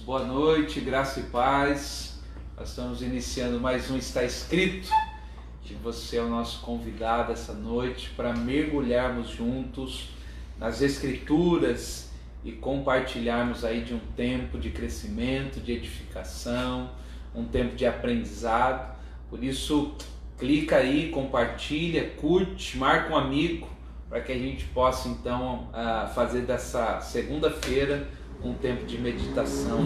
boa noite, graça e paz. Nós estamos iniciando mais um Está Escrito, e você é o nosso convidado essa noite para mergulharmos juntos nas Escrituras e compartilharmos aí de um tempo de crescimento, de edificação, um tempo de aprendizado. Por isso, clica aí, compartilha, curte, marca um amigo, para que a gente possa então fazer dessa segunda-feira um tempo de meditação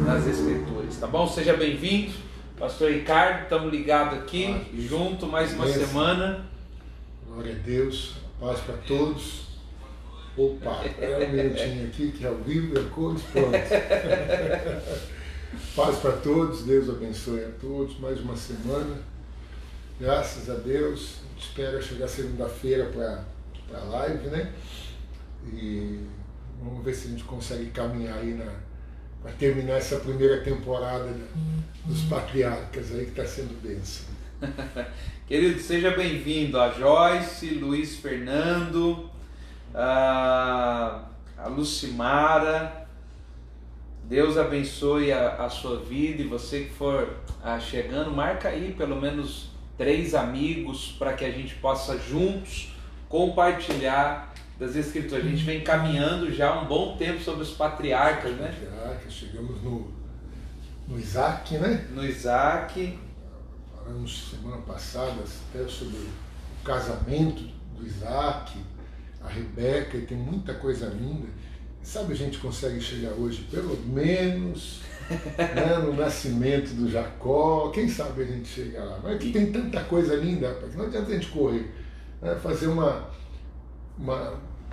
nas Escrituras, tá bom? Seja bem-vindo, Pastor Ricardo, estamos ligados aqui, junto, mais uma semana. Glória a Deus, paz para todos. Opa, é um minutinho aqui que é ao vivo, é cores, pronto. Paz para todos, Deus abençoe a todos, mais uma semana. Graças a Deus, espero chegar segunda-feira para a live, né? E vamos ver se a gente consegue caminhar aí para terminar essa primeira temporada dos Patriarcas aí, que está sendo bênção. Querido, seja bem-vindo a Joyce, Luiz Fernando, a Lucimara. Deus abençoe a sua vida, e você que for chegando, marca aí pelo menos 3 amigos para que a gente possa juntos compartilhar das Escrituras. A gente vem caminhando já há um bom tempo sobre os patriarcas, né? Patriarcas, chegamos no Isaac, né? No Isaac. Falamos semana passada até sobre o casamento do Isaac, a Rebeca, e tem muita coisa linda. Sabe, a gente consegue chegar hoje pelo menos né, no nascimento do Jacó. Quem sabe a gente chega lá. Mas que tem tanta coisa linda, porque não adianta a gente correr. Fazer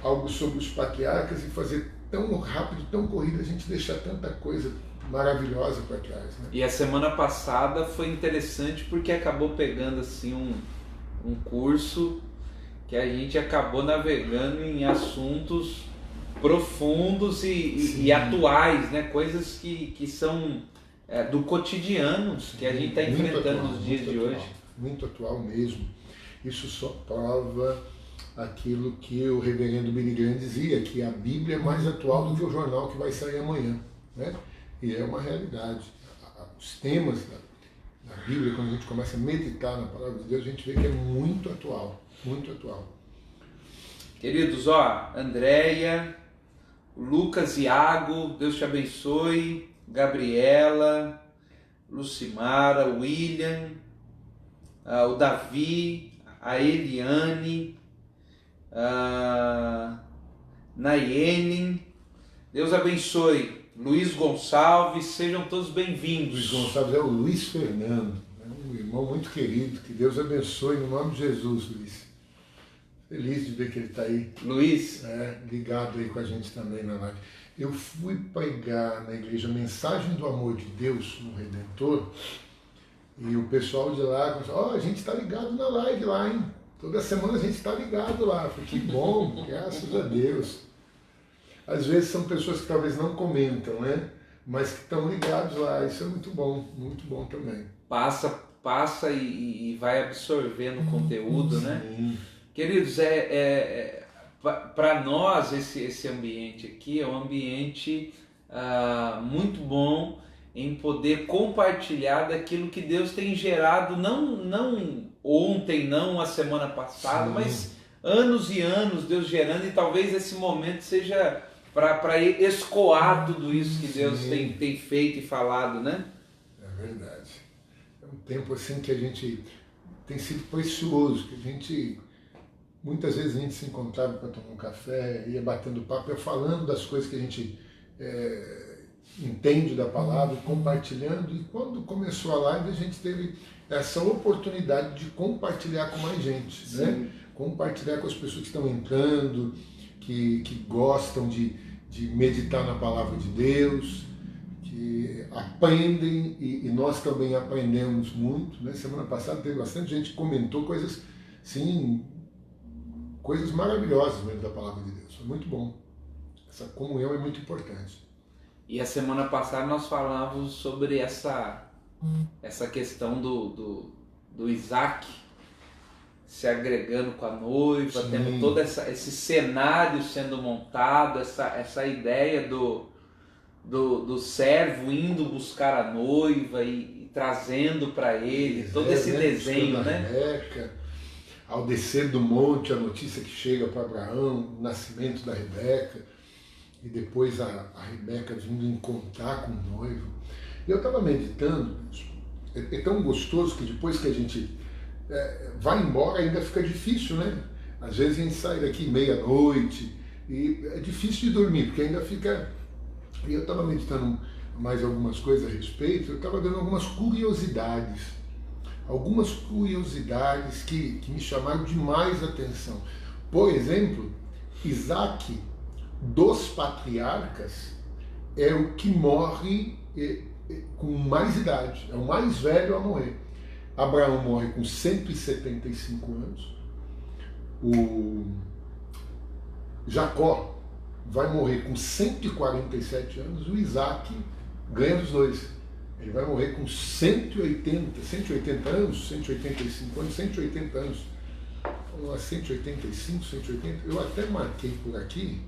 algo sobre os patriarcas e fazer tão rápido, tão corrido, a gente deixa tanta coisa maravilhosa para trás, né? E a semana passada foi interessante porque acabou pegando assim um curso que a gente acabou navegando em assuntos profundos e atuais, né? Coisas que são do cotidiano, que a gente está enfrentando nos dias de hoje. Muito atual mesmo. Isso só prova aquilo que o reverendo Billy Graham dizia, que a Bíblia é mais atual do que o jornal que vai sair amanhã, né? E é uma realidade. Os temas da Bíblia, quando a gente começa a meditar na palavra de Deus, a gente vê que é muito atual, muito atual. Queridos, Andréia, Lucas, Iago, Deus te abençoe, Gabriela, Lucimara, William, o Davi, a Eliane, Nayene, Deus abençoe, Luiz Gonçalves, sejam todos bem-vindos. Luiz Gonçalves é o Luiz Fernando, um irmão muito querido, que Deus abençoe no nome de Jesus, Luiz. Feliz de ver que ele está aí. Luiz. Ligado aí com a gente também na live. Eu fui pregar na igreja a mensagem do amor de Deus no Redentor, e o pessoal de lá falou, a gente está ligado na live lá, hein? Toda semana a gente está ligado lá. Eu falei, que bom, graças a Deus. Às vezes são pessoas que talvez não comentam, né? Mas que estão ligados lá. Isso é muito bom também. Passa e vai absorvendo o conteúdo, né? Queridos, para nós esse ambiente aqui é um ambiente muito bom em poder compartilhar daquilo que Deus tem gerado, não ontem, não a semana passada, sim, mas anos e anos Deus gerando, e talvez esse momento seja para escoar tudo isso que Deus tem feito e falado, né? É verdade. É um tempo assim que a gente tem sido precioso, que a gente muitas vezes a gente se encontrava para tomar um café, ia batendo papo, ia falando das coisas que a gente entende da palavra, compartilhando, e quando começou a live a gente teve essa oportunidade de compartilhar com mais gente, né? Compartilhar com as pessoas que estão entrando, que gostam de meditar na palavra de Deus, que aprendem, e nós também aprendemos muito, né? Semana passada teve bastante gente que comentou coisas, sim, coisas maravilhosas mesmo da palavra de Deus. Foi muito bom. Essa comunhão é muito importante. E a semana passada nós falávamos sobre essa questão do Isaac se agregando com a noiva, sim, tendo todo esse cenário sendo montado, essa ideia do servo indo buscar a noiva e trazendo para ele todo esse desenho, né? Rebeca, ao descer do monte, a notícia que chega para Abraão, o nascimento da Rebeca, e depois a Rebeca vindo encontrar com o noivo. E eu estava meditando, é tão gostoso que depois que a gente vai embora ainda fica difícil, né? Às vezes a gente sai daqui meia-noite e é difícil de dormir, porque ainda fica... E eu estava meditando mais algumas coisas a respeito, eu estava vendo algumas curiosidades que me chamaram demais a atenção. Por exemplo, Isaac, dos patriarcas, é o que morre com mais idade, é o mais velho a morrer. Abraão morre com 175 anos, o Jacó vai morrer com 147 anos, o Isaac ganha dos dois. Ele vai morrer com 180 anos, 185 anos, 180 anos. 185, 180, eu até marquei por aqui,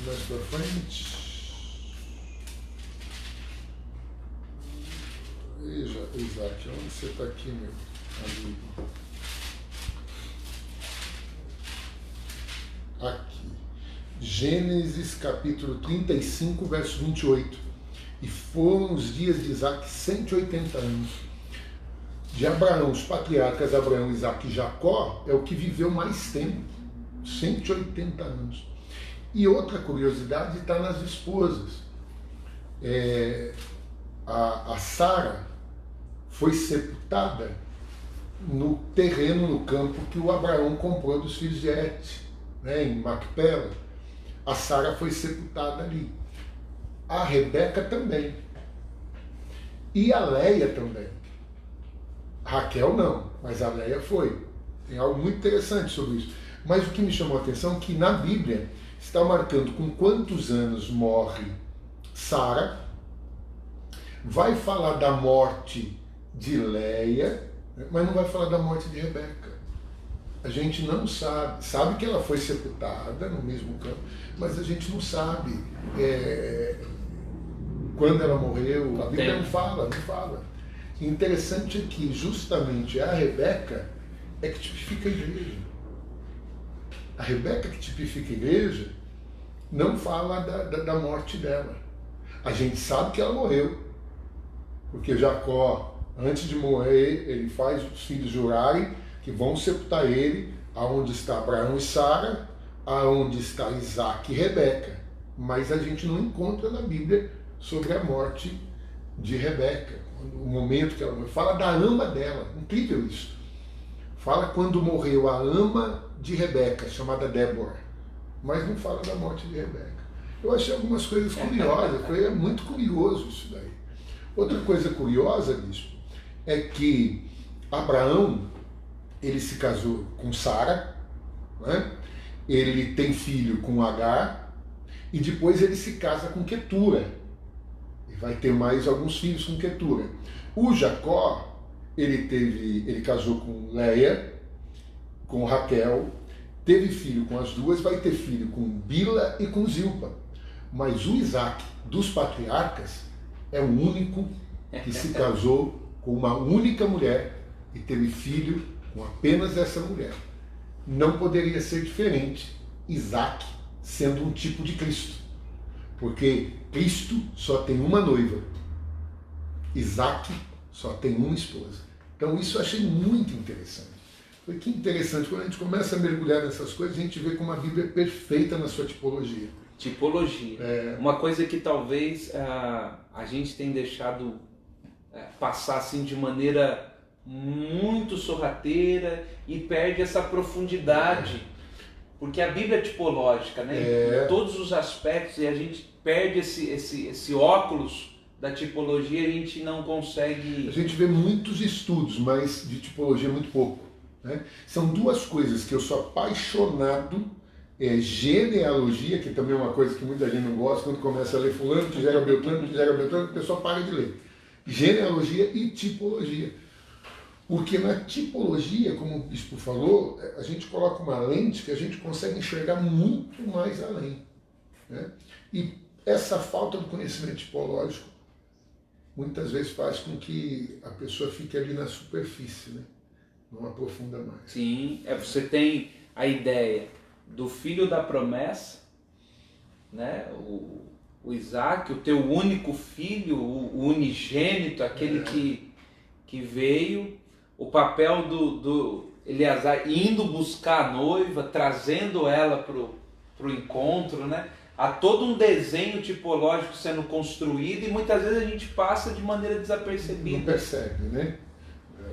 mais pra frente. Veja, Isaac, onde você está aqui, meu amigo? Aqui. Gênesis capítulo 35, verso 28. E foram os dias de Isaac 180 anos. De Abraão, os patriarcas Abraão, Isaac e Jacó, é o que viveu mais tempo, 180 anos. E outra curiosidade está nas esposas. A Sara foi sepultada no terreno, no campo que o Abraão comprou dos filhos de Et, né, em Macpela. A Sara foi sepultada ali. A Rebeca também. E a Leia também. Raquel não, mas a Leia foi. Tem algo muito interessante sobre isso. Mas o que me chamou a atenção é que na Bíblia está marcando com quantos anos morre Sara, vai falar da morte de Leia, mas não vai falar da morte de Rebeca. A gente não sabe. Sabe que ela foi sepultada no mesmo campo, mas a gente não sabe quando ela morreu. A Bíblia não fala. Interessante é que justamente a Rebeca é que tipifica a igreja. A Rebeca que tipifica a igreja não fala da morte dela. A gente sabe que ela morreu, porque Jacó, antes de morrer, ele faz os filhos jurarem que vão sepultar ele aonde está Abraão e Sara, aonde está Isaac e Rebeca. Mas a gente não encontra na Bíblia sobre a morte de Rebeca, o momento que ela morreu. Fala da ama dela, incrível isso. Fala quando morreu a ama de Rebeca, chamada Débora, mas não fala da morte de Rebeca. Eu achei algumas coisas curiosas, foi muito curioso isso daí. Outra coisa curiosa disso é que Abraão, ele se casou com Sara, né? Ele tem filho com Agar, e depois ele se casa com Quetura. E vai ter mais alguns filhos com Quetura. O Jacó, ele casou com Leia, com Raquel, teve filho com as duas, vai ter filho com Bila e com Zilpa. Mas o Isaac, dos patriarcas, é o único que se casou com uma única mulher e teve filho com apenas essa mulher. Não poderia ser diferente, Isaac sendo um tipo de Cristo, porque Cristo só tem uma noiva, Isaac só tem uma esposa. Então isso eu achei muito interessante. Foi que interessante, quando a gente começa a mergulhar nessas coisas, a gente vê como a Bíblia é perfeita na sua tipologia. Tipologia. Uma coisa que talvez a gente tem deixado passar assim de maneira muito sorrateira e perde essa profundidade, porque a Bíblia é tipológica, né? Em todos os aspectos, e a gente perde esse óculos da tipologia, a gente não consegue... A gente vê muitos estudos, mas de tipologia muito pouco, né? São duas coisas que eu sou apaixonado, genealogia, que também é uma coisa que muita gente não gosta, quando começa a ler fulano, que gera Beltrano, a pessoa para de ler. Genealogia e tipologia. Porque na tipologia, como o bispo falou, a gente coloca uma lente que a gente consegue enxergar muito mais além. né? E essa falta do conhecimento tipológico muitas vezes faz com que a pessoa fique ali na superfície, né? Não aprofunda mais. Sim, você tem a ideia do filho da promessa, né? O Isaac, o teu único filho, o unigênito, aquele que veio, o papel do Eleazar indo buscar a noiva, trazendo ela para o encontro, né? Há todo um desenho tipológico sendo construído e muitas vezes a gente passa de maneira desapercebida. Não percebe, né?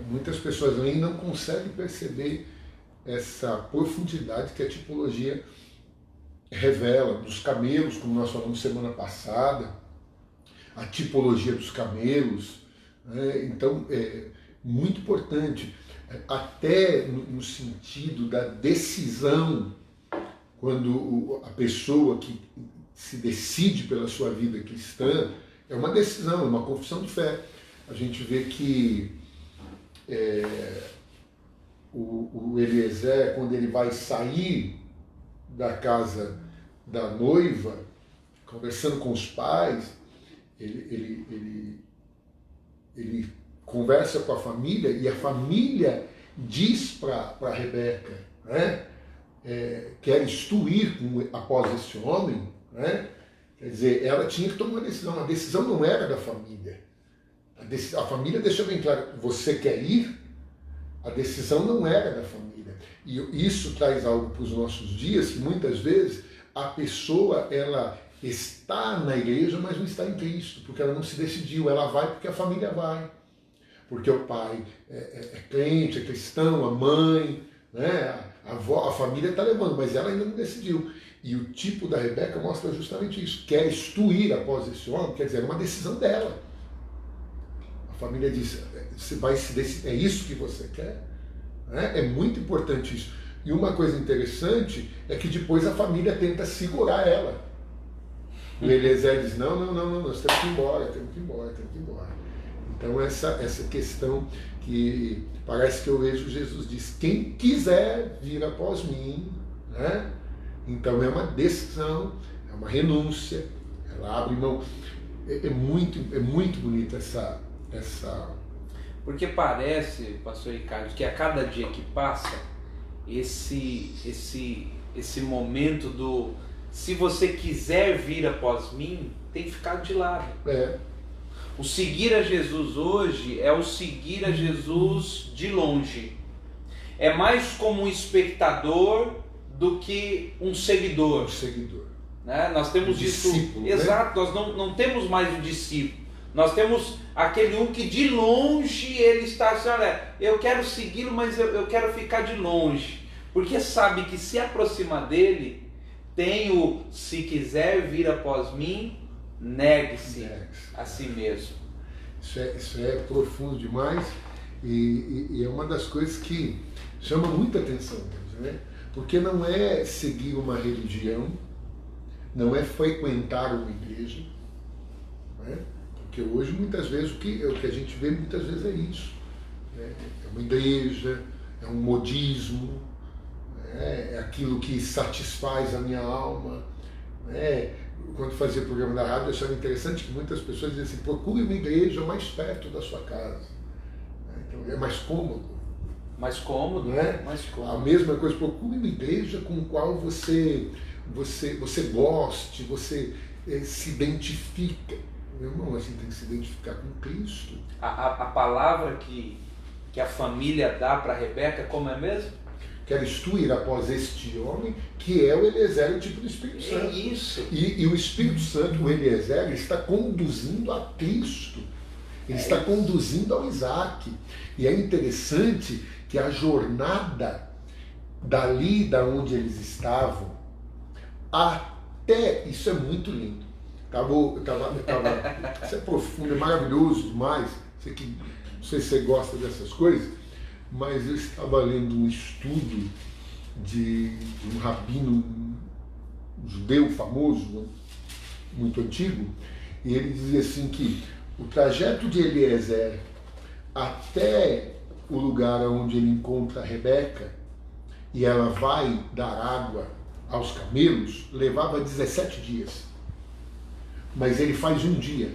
Muitas pessoas ainda não conseguem perceber essa profundidade que a tipologia revela dos camelos, como nós falamos semana passada, a tipologia dos camelos, né? Então é muito importante, até no sentido da decisão, quando a pessoa que se decide pela sua vida cristã, é uma decisão, é uma confissão de fé. A gente vê que o Eliezer, quando ele vai sair da casa da noiva, conversando com os pais, ele conversa com a família e a família diz para Rebeca, né? Queres tu ir após este homem? Né? Quer dizer, ela tinha que tomar uma decisão. A decisão não era da família. A família deixou bem claro, você quer ir? A decisão não era da família. E isso traz algo para os nossos dias, que muitas vezes a pessoa ela está na igreja, mas não está em Cristo, porque ela não se decidiu. Ela vai porque a família vai. Porque o pai é crente, é cristão, a mãe, né? A avó, a família está levando, mas ela ainda não decidiu. E o tipo da Rebeca mostra justamente isso. Queres tu ir após esse homem? Quer dizer, é uma decisão dela. A família diz, você vai se decidir, é isso que você quer? É muito importante isso. E uma coisa interessante é que depois a família tenta segurar ela. O Eliezer diz, não, nós temos que ir embora. Então essa questão que parece que eu vejo Jesus diz, quem quiser vir após mim, né? Então é uma decisão, é uma renúncia, ela abre mão. É muito bonita essa... Porque parece, pastor Ricardo, que a cada dia que passa, esse momento do se você quiser vir após mim, tem que ficar de lado. O seguir a Jesus hoje é o seguir a Jesus de longe. É mais como um espectador do que um seguidor. Né? Nós temos isso. Exato, né? Nós não temos mais o discípulo. Nós temos aquele um que de longe ele está assim, olha, eu quero segui-lo, mas eu quero ficar de longe. Porque sabe que se aproxima dele, tem o se quiser vir após mim, negue-se a si mesmo. Isso é profundo demais e é uma das coisas que chama muita atenção mesmo, né? Porque não é seguir uma religião, não é frequentar uma igreja, né? Porque hoje muitas vezes o que a gente vê muitas vezes é isso, né? É uma igreja, é um modismo, né? É aquilo que satisfaz a minha alma, né? Quando fazia o programa da rádio, eu achava interessante que muitas pessoas diziam assim, procure uma igreja mais perto da sua casa. Então é mais cômodo. Mais cômodo, né? Mais cômodo. A mesma coisa, procure uma igreja com a qual você goste, você se identifica. Meu irmão, a gente tem que se identificar com Cristo. A palavra que a família dá para Rebeca, como é mesmo? Queres tu ir após este homem, que é o Eliezer, o tipo do Espírito Santo. É isso. E o Espírito Santo, o Eliezer, está conduzindo a Cristo. Ele está conduzindo ao Isaac. E é interessante que a jornada dali da onde eles estavam até... Isso é muito lindo. Isso é profundo, é maravilhoso demais. Não sei se você gosta dessas coisas, mas eu estava lendo um estudo de um rabino judeu famoso, muito antigo, e ele dizia assim que o trajeto de Eliezer até o lugar onde ele encontra a Rebeca, e ela vai dar água aos camelos levava 17 dias. Mas ele faz um dia.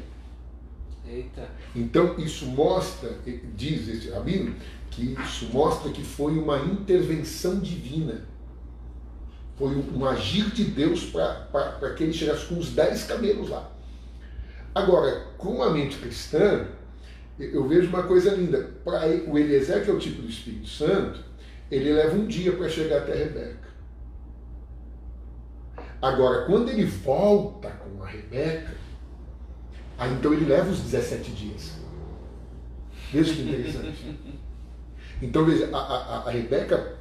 Eita. Então isso mostra, diz esse rabino, que isso mostra que foi uma intervenção divina. Foi um agir de Deus para que ele chegasse com os 10 camelos lá. Agora, com a mente cristã, eu vejo uma coisa linda. Para o Eliezer, que é o tipo do Espírito Santo, ele leva um dia para chegar até Rebeca. Agora, quando ele volta com a Rebeca, aí então ele leva os 17 dias. Veja que interessante. Então, veja, a Rebeca,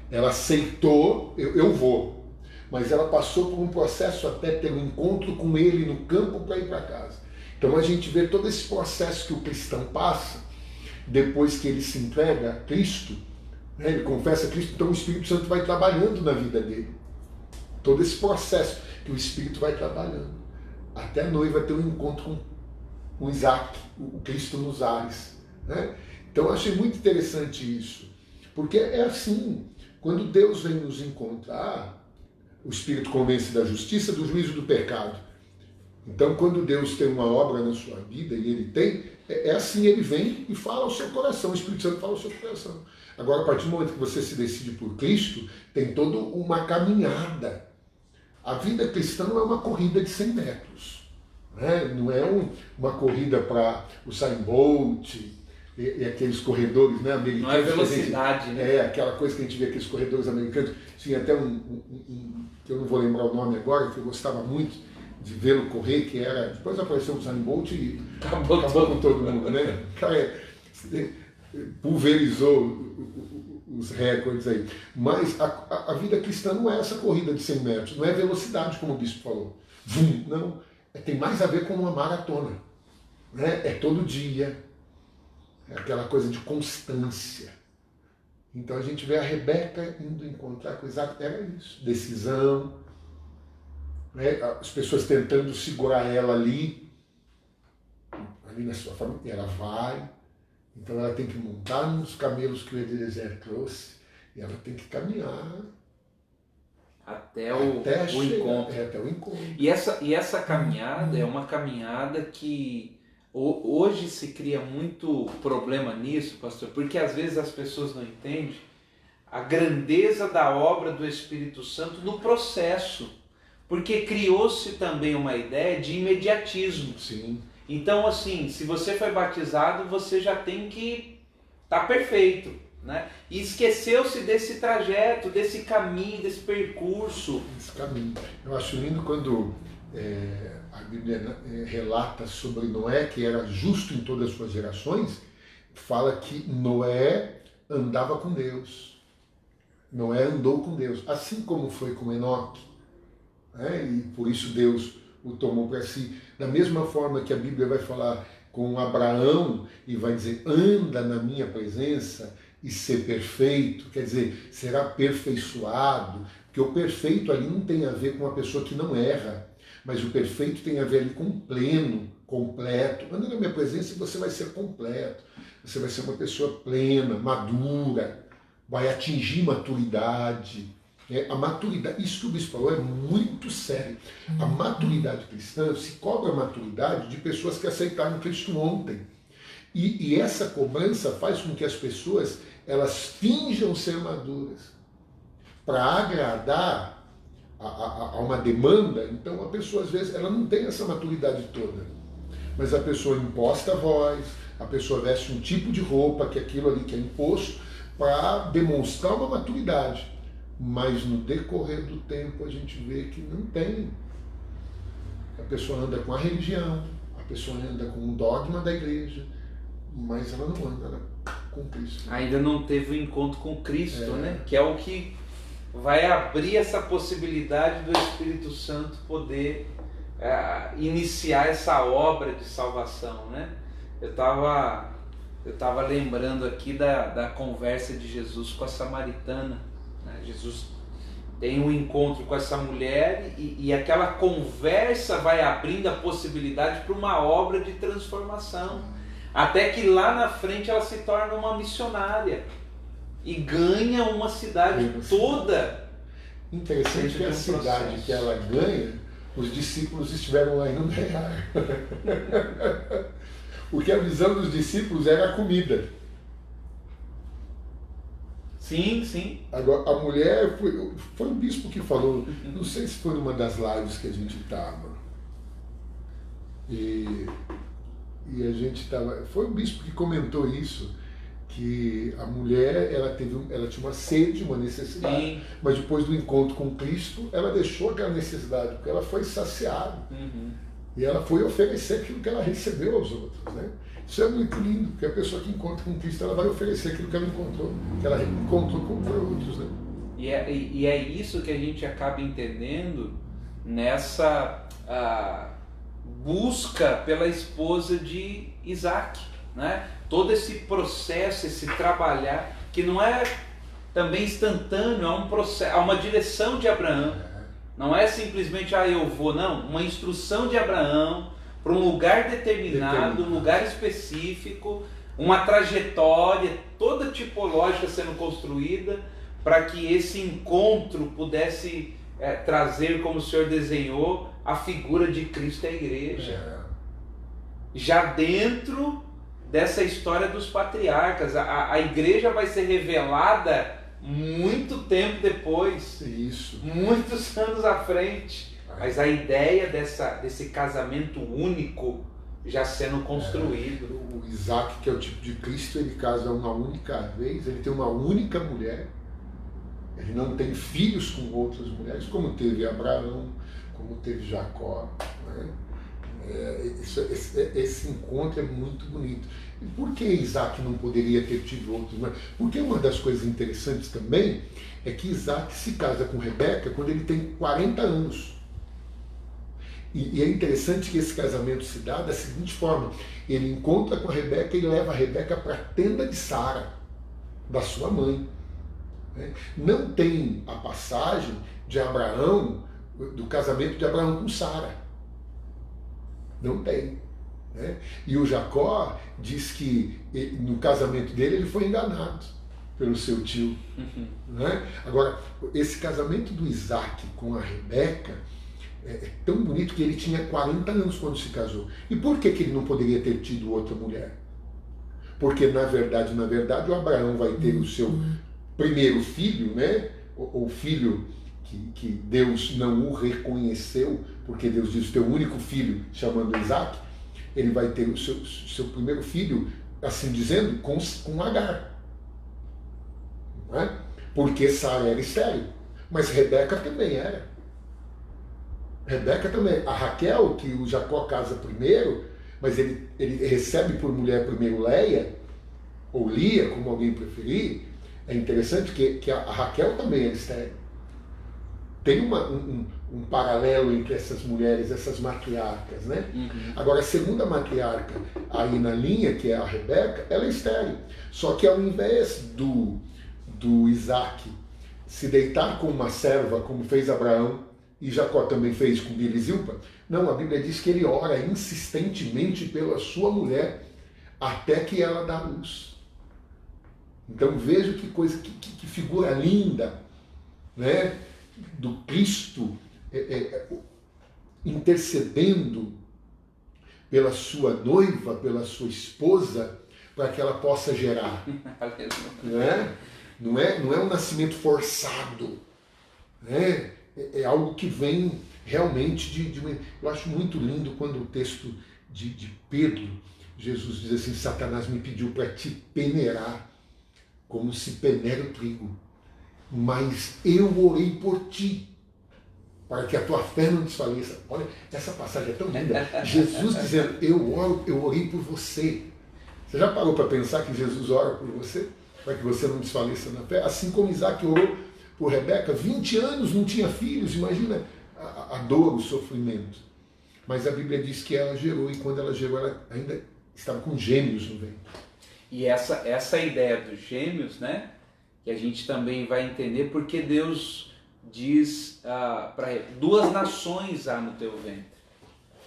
ela aceitou, eu vou. Mas ela passou por um processo até ter um encontro com ele no campo para ir para casa. Então a gente vê todo esse processo que o cristão passa, depois que ele se entrega a Cristo, né, ele confessa a Cristo, então o Espírito Santo vai trabalhando na vida dele. Todo esse processo que o Espírito vai trabalhando. Até a noiva ter um encontro com Isaac, o Cristo nos ares. Né? Então eu achei muito interessante isso. Porque é assim, quando Deus vem nos encontrar, o Espírito convence da justiça, do juízo, do pecado. Então, quando Deus tem uma obra na sua vida, e Ele tem, é assim, Ele vem e fala ao seu coração, o Espírito Santo fala ao seu coração. Agora, a partir do momento que você se decide por Cristo, tem toda uma caminhada. A vida cristã não é uma corrida de 100 metros. Né? Não é uma corrida para o Usain Bolt e aqueles corredores, né, americanos. Não é velocidade, né? É, aquela coisa que a gente vê, aqueles corredores americanos. Tinha até que eu não vou lembrar o nome agora, que eu gostava muito de vê-lo correr, que era... Depois apareceu o Usain Bolt e acabou com todo mundo, né? O cara pulverizou os recordes aí. Mas a vida cristã não é essa corrida de 100 metros, não é velocidade, como o bispo falou. Não, tem mais a ver com uma maratona. Né? É todo dia, é aquela coisa de constância. Então a gente vê a Rebeca indo encontrar com Isaac, era isso, decisão, né? As pessoas tentando segurar ela ali na sua família, ela vai, então ela tem que montar nos camelos que o Eliezer trouxe, e ela tem que caminhar até o encontro. Até o encontro. E essa caminhada é uma caminhada que hoje se cria muito problema nisso, pastor, porque às vezes as pessoas não entendem a grandeza da obra do Espírito Santo no processo, porque criou-se também uma ideia de imediatismo. Sim. Então, assim, se você foi batizado, você já tem que estar perfeito, né? E esqueceu-se desse trajeto, desse caminho, desse percurso. Esse caminho. Eu acho lindo quando a Bíblia relata sobre Noé, que era justo em todas as suas gerações, fala que Noé andava com Deus. Noé andou com Deus, assim como foi com Enoque. Né? E por isso Deus o tomou para si. Da mesma forma que a Bíblia vai falar com Abraão e vai dizer, anda na minha presença e ser perfeito, quer dizer, será aperfeiçoado, porque o perfeito ali não tem a ver com uma pessoa que não erra, mas o perfeito tem a ver ali com pleno, completo. Anda na minha presença e você vai ser completo, você vai ser uma pessoa plena, madura, vai atingir maturidade. A maturidade, isso que o bispo falou é muito sério. A maturidade cristã se cobra a maturidade de pessoas que aceitaram Cristo ontem. E essa cobrança faz com que as pessoas elas finjam ser maduras para agradar a uma demanda. Então a pessoa às vezes ela não tem essa maturidade toda, mas a pessoa imposta a voz, a pessoa veste um tipo de roupa, que aquilo ali que é imposto, para demonstrar uma maturidade. Mas no decorrer do tempo a gente vê que não tem. A pessoa anda com a religião, a pessoa anda com o dogma da igreja, mas ela não anda com Cristo. Ainda não teve o encontro com Cristo, né? Que é o que vai abrir essa possibilidade do Espírito Santo poder iniciar essa obra de salvação, né? Eu estava lembrando aqui da conversa de Jesus com a samaritana. Jesus tem um encontro com essa mulher e aquela conversa vai abrindo a possibilidade para uma obra de transformação, até que lá na frente ela se torna uma missionária e ganha uma cidade toda Interessante que a cidade que ela ganha, os discípulos estiveram lá e não ganharam. Porque a visão dos discípulos era a comida. Sim, sim. Agora, a mulher, foi um bispo que falou, não sei se foi numa das lives que a gente estava. E a gente estava. Foi um bispo que comentou isso, que a mulher ela tinha uma sede, uma necessidade, sim, mas depois do encontro com Cristo, ela deixou aquela necessidade, porque ela foi saciada. E ela foi oferecer aquilo que ela recebeu aos outros, né? Isso é muito lindo, porque a pessoa que encontra com Cristo, ela vai oferecer aquilo que ela encontrou com outros, né? E é isso que a gente acaba entendendo nessa busca pela esposa de Isaac, né? Todo esse processo, esse trabalhar, que não é também instantâneo, é um processo, é uma direção de Abraão. Não é simplesmente, eu vou, não. Uma instrução de Abraão para um lugar determinado, um lugar específico, uma trajetória toda tipológica sendo construída para que esse encontro pudesse trazer, como o Senhor desenhou, a figura de Cristo e a igreja. Já dentro dessa história dos patriarcas, a igreja vai ser revelada muito tempo depois, isso, muitos anos à frente, mas a ideia desse casamento único já sendo construído. O Isaac, que é o tipo de Cristo, ele casa uma única vez, ele tem uma única mulher, ele não tem filhos com outras mulheres, como teve Abraão, como teve Jacó, né? Esse encontro é muito bonito. E por que Isaac não poderia ter tido outros? Porque uma das coisas interessantes também é que Isaac se casa com Rebeca quando ele tem 40 anos. E é interessante que esse casamento se dá da seguinte forma: ele encontra com a Rebeca e leva a Rebeca para a tenda de Sara, da sua mãe. Não tem a passagem de Abraão, do casamento de Abraão com Sara. Não tem. Né? E o Jacó diz que no casamento dele ele foi enganado pelo seu tio. Né? Agora, esse casamento do Isaac com a Rebeca é tão bonito que ele tinha 40 anos quando se casou. E por que ele não poderia ter tido outra mulher? Porque, na verdade, o Abraão vai ter o seu primeiro filho, né? O filho que Deus não o reconheceu, porque Deus diz: o teu único filho, chamando Isaac, ele vai ter o seu primeiro filho, assim dizendo, com Agar. Não é? Porque Sara era estéril, mas Rebeca também era. Rebeca também. A Raquel, que o Jacó casa primeiro, mas ele recebe por mulher primeiro Leia, ou Lia, como alguém preferir. É interessante que a Raquel também era estéril. Tem um paralelo entre essas mulheres, essas matriarcas, né? Agora, a segunda matriarca aí na linha, que é a Rebeca, ela é estéril. Só que ao invés do Isaac se deitar com uma serva, como fez Abraão, e Jacó também fez com Bila e Zilpa, não, a Bíblia diz que ele ora insistentemente pela sua mulher, até que ela dá luz. Então veja que coisa, que figura linda, né? Do Cristo intercedendo pela sua noiva, pela sua esposa, para que ela possa gerar. Né? Não é um nascimento forçado, né? É algo que vem realmente de uma... Eu acho muito lindo quando o texto de Pedro, Jesus diz assim: Satanás me pediu para te peneirar, como se peneira o trigo. Mas eu orei por ti, para que a tua fé não desfaleça. Olha, essa passagem é tão linda. Jesus dizendo: eu orei por você. Você já parou para pensar que Jesus ora por você, para que você não desfaleça na fé? Assim como Isaac orou por Rebeca, 20 anos não tinha filhos, imagina a dor, o sofrimento. Mas a Bíblia diz que ela gerou, e quando ela gerou, ela ainda estava com gêmeos no ventre. E essa ideia dos gêmeos, né? Que a gente também vai entender porque Deus diz para ele: 2 nações há no teu ventre.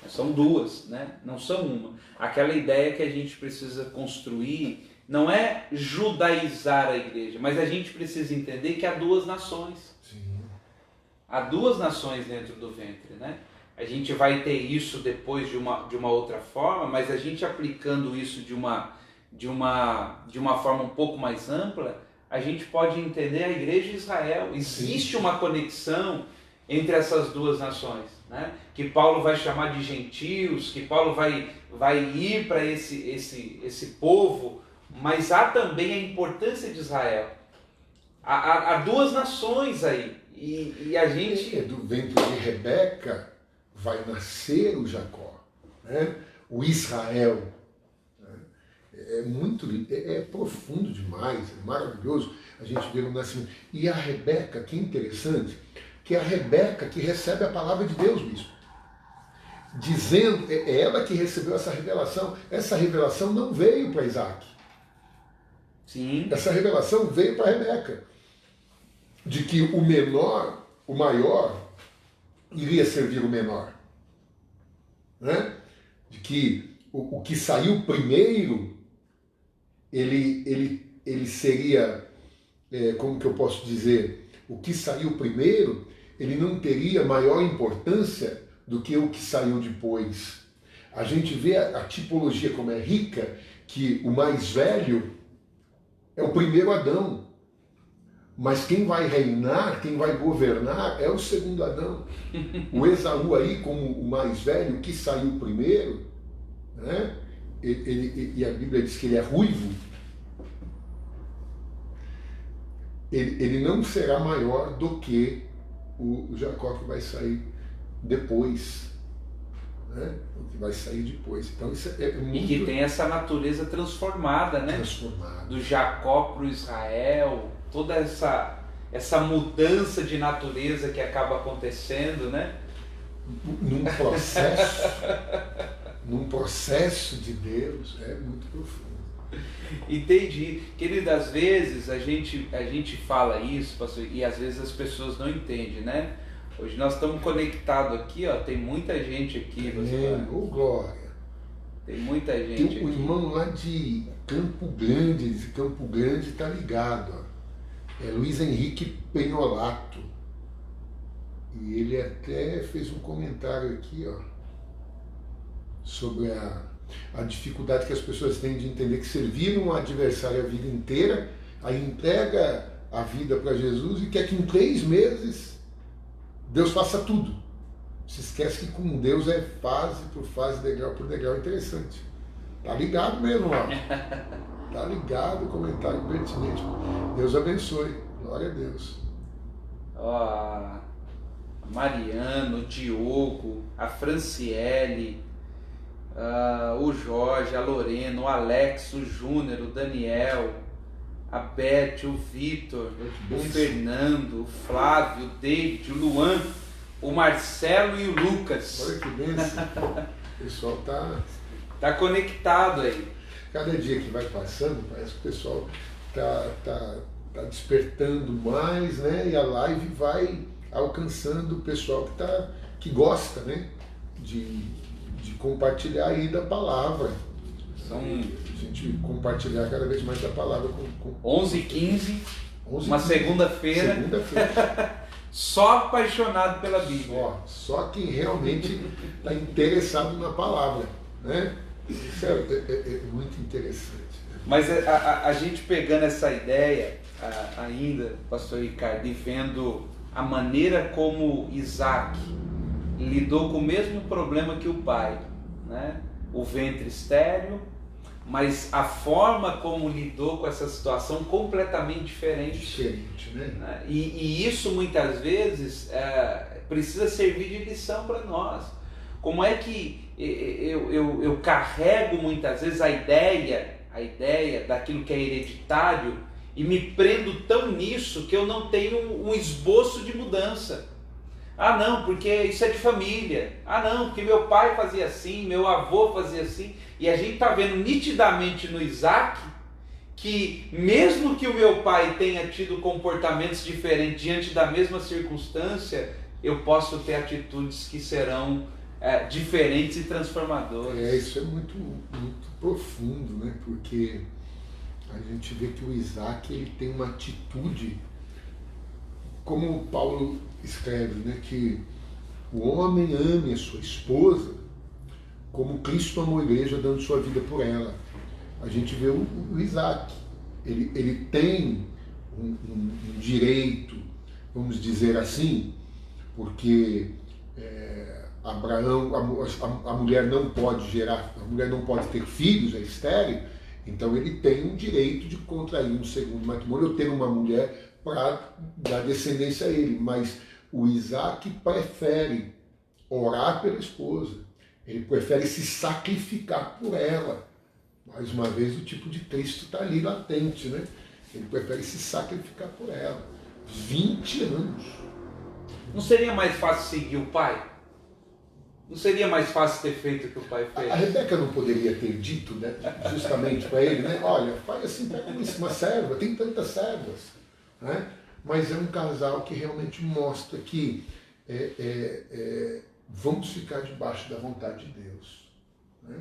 São 2, né? Não são uma. Aquela ideia que a gente precisa construir não é judaizar a igreja, mas a gente precisa entender que há 2 nações. Sim. há duas nações dentro do ventre, né? A gente vai ter isso depois de uma outra forma, mas a gente aplicando isso de uma forma um pouco mais ampla, a gente pode entender a Igreja de Israel. Existe uma conexão entre essas duas nações, né? Que Paulo vai chamar de gentios, que Paulo vai ir para esse povo, mas há também a importância de Israel. Há duas nações aí, e a gente... Do ventre de Rebeca vai nascer o Jacó, né? O Israel. É profundo demais, é maravilhoso a gente ver o nascimento. E a Rebeca, que interessante, que é a Rebeca que recebe a palavra de Deus, bispo. Dizendo, é ela que recebeu essa revelação. Essa revelação não veio para Isaac. Sim. Essa revelação veio para Rebeca. De que o maior, iria servir o menor. Né? De que o que saiu primeiro, ele seria, como que eu posso dizer, o que saiu primeiro, ele não teria maior importância do que o que saiu depois. A gente vê a tipologia como é rica, que o mais velho é o primeiro Adão, mas quem vai reinar, quem vai governar é o segundo Adão. O Esaú aí, como o mais velho, o que saiu primeiro, né? E a Bíblia diz que ele é ruivo, ele não será maior do que o Jacó que vai sair depois, né? O que vai sair depois. Então isso é muito... E que tem essa natureza transformada, né? Do Jacó para o Israel, toda essa mudança de natureza que acaba acontecendo, né? Num processo de Deus, é muito profundo. Entendi. Querido, às vezes a gente fala isso, pastor, e às vezes as pessoas não entendem, né? Hoje nós estamos conectados aqui, ó, tem muita gente aqui. Glória. Tem muita gente aqui. O irmão lá de Campo Grande está ligado, ó. É Luiz Henrique Penholato. E ele até fez um comentário aqui, ó, sobre a dificuldade que as pessoas têm de entender que serviram um adversário a vida inteira, aí entrega a vida para Jesus e quer que em 3 meses Deus faça tudo. Se esquece que com Deus é fase por fase, degrau por degrau. Interessante. Tá ligado mesmo, ó. Tá ligado, comentário pertinente. Deus abençoe. Glória a Deus. Ó, Mariano, o Diogo, a Franciele, o Jorge, a Lorena, o Alex, o Júnior, o Daniel, a Beth, o Vitor, o Fernando, o Flávio, o David, o Luan, o Marcelo e o Lucas. Olha que bênção. O pessoal tá conectado aí. Cada dia que vai passando, parece que o pessoal tá despertando mais, né? E a live vai alcançando o pessoal que gosta, né? De compartilhar aí da palavra. A gente compartilhar cada vez mais da palavra. 11h15, uma segunda-feira. Só apaixonado pela Bíblia. Só quem realmente está interessado na palavra, né? Isso é muito interessante. Mas a gente pegando essa ideia ainda, pastor Ricardo, e vendo a maneira como Isaac lidou com o mesmo problema que o pai, né? O ventre estéril, mas a forma como lidou com essa situação completamente diferente, né? E isso muitas vezes precisa servir de lição para nós. Como é que eu carrego muitas vezes a ideia daquilo que é hereditário e me prendo tão nisso que eu não tenho um esboço de mudança. Ah não, porque isso é de família. Ah não, porque meu pai fazia assim, meu avô fazia assim. E a gente está vendo nitidamente no Isaac que mesmo que o meu pai tenha tido comportamentos diferentes diante da mesma circunstância, eu posso ter atitudes que serão diferentes e transformadoras. Isso é muito, muito profundo, né? Porque a gente vê que o Isaac ele tem uma atitude como Paulo escreve, né, que o homem ame a sua esposa como Cristo amou a igreja, dando sua vida por ela. A gente vê o Isaac. Ele tem um direito, vamos dizer assim, porque Abraão, a mulher não pode gerar, a mulher não pode ter filhos, é estéril, então ele tem um direito de contrair um segundo matrimônio, ou ter uma mulher para dar descendência a ele, mas o Isaac prefere orar pela esposa, ele prefere se sacrificar por ela. Mais uma vez, o tipo de Cristo está ali latente, né? Ele prefere se sacrificar por ela. 20 anos. Não seria mais fácil seguir o pai? Não seria mais fácil ter feito o que o pai fez? A Rebeca não poderia ter dito, né, justamente para ele, né? Olha, faz assim, pega uma serva, tem tantas servas, né? Mas é um casal que realmente mostra que vamos ficar debaixo da vontade de Deus, né?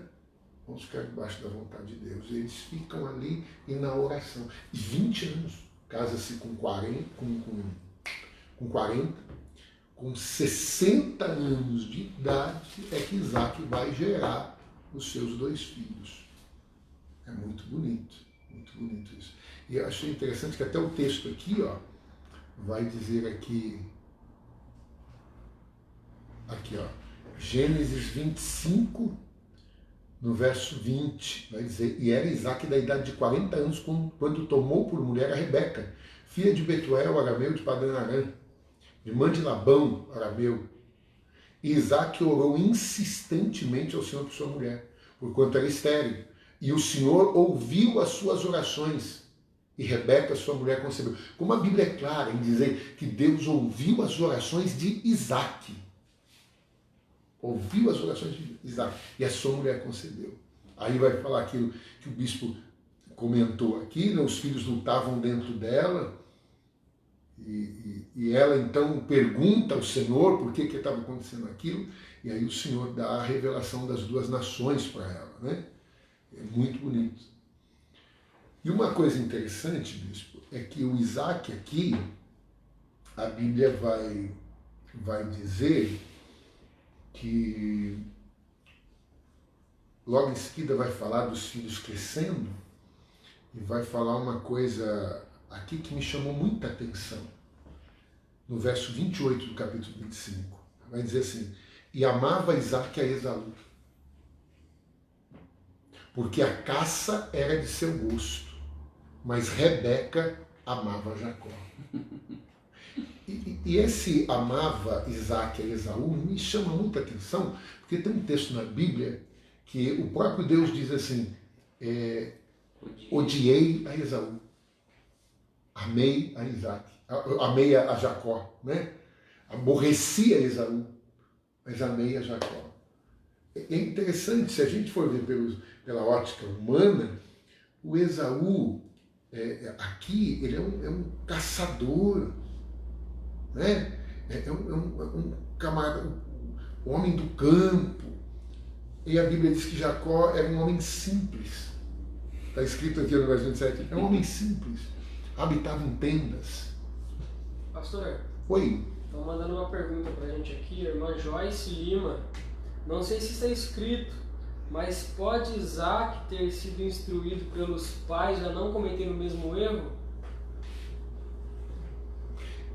Vamos ficar debaixo da vontade de Deus. Eles ficam ali e na oração. 20 anos. Casa-se com 40, com 60 anos de idade é que Isaac vai gerar os seus 2 filhos. É muito bonito isso. E eu achei interessante que até o texto aqui, ó, vai dizer aqui, ó, Gênesis 25, no verso 20, vai dizer, e era Isaac da idade de 40 anos quando tomou por mulher a Rebeca, filha de Betuel, arameu de Padã Arã, irmã de Labão, arameu. E Isaac orou insistentemente ao Senhor por sua mulher, porquanto era estéril. E o Senhor ouviu as suas orações, e Rebeca, sua mulher, concebeu. Como a Bíblia é clara em dizer que Deus ouviu as orações de Isaac. Ouviu as orações de Isaac e a sua mulher concebeu. Aí vai falar aquilo que o bispo comentou aqui, né? Os filhos lutavam dentro dela e ela então pergunta ao Senhor por que estava acontecendo aquilo, e aí o Senhor dá a revelação das 2 nações para ela, né? É muito bonito. E uma coisa interessante, bispo, é que o Isaac aqui, a Bíblia vai dizer que logo em seguida vai falar dos filhos crescendo e vai falar uma coisa aqui que me chamou muita atenção. No verso 28 do capítulo 25, vai dizer assim, e amava Isaac a Esaú, porque a caça era de seu gosto, mas Rebeca amava Jacó. E esse amava Isaac a Esaú me chama muita atenção, porque tem um texto na Bíblia que o próprio Deus diz assim, odiei a Esaú, amei a Isaac, amei a Jacó, né? Aborreci a Esaú, mas amei a Jacó. É interessante, se a gente for ver pela ótica humana, o Esaú, aqui, ele é um caçador, né? É um camarada, um homem do campo. E a Bíblia diz que Jacó era um homem simples. Está escrito aqui no verso 27. É um homem simples. Habitava em tendas. Pastor, oi. estão mandando uma pergunta para a gente aqui, a irmã Joyce Lima. Não sei se está escrito, mas pode Isaac ter sido instruído pelos pais a não cometer o mesmo erro?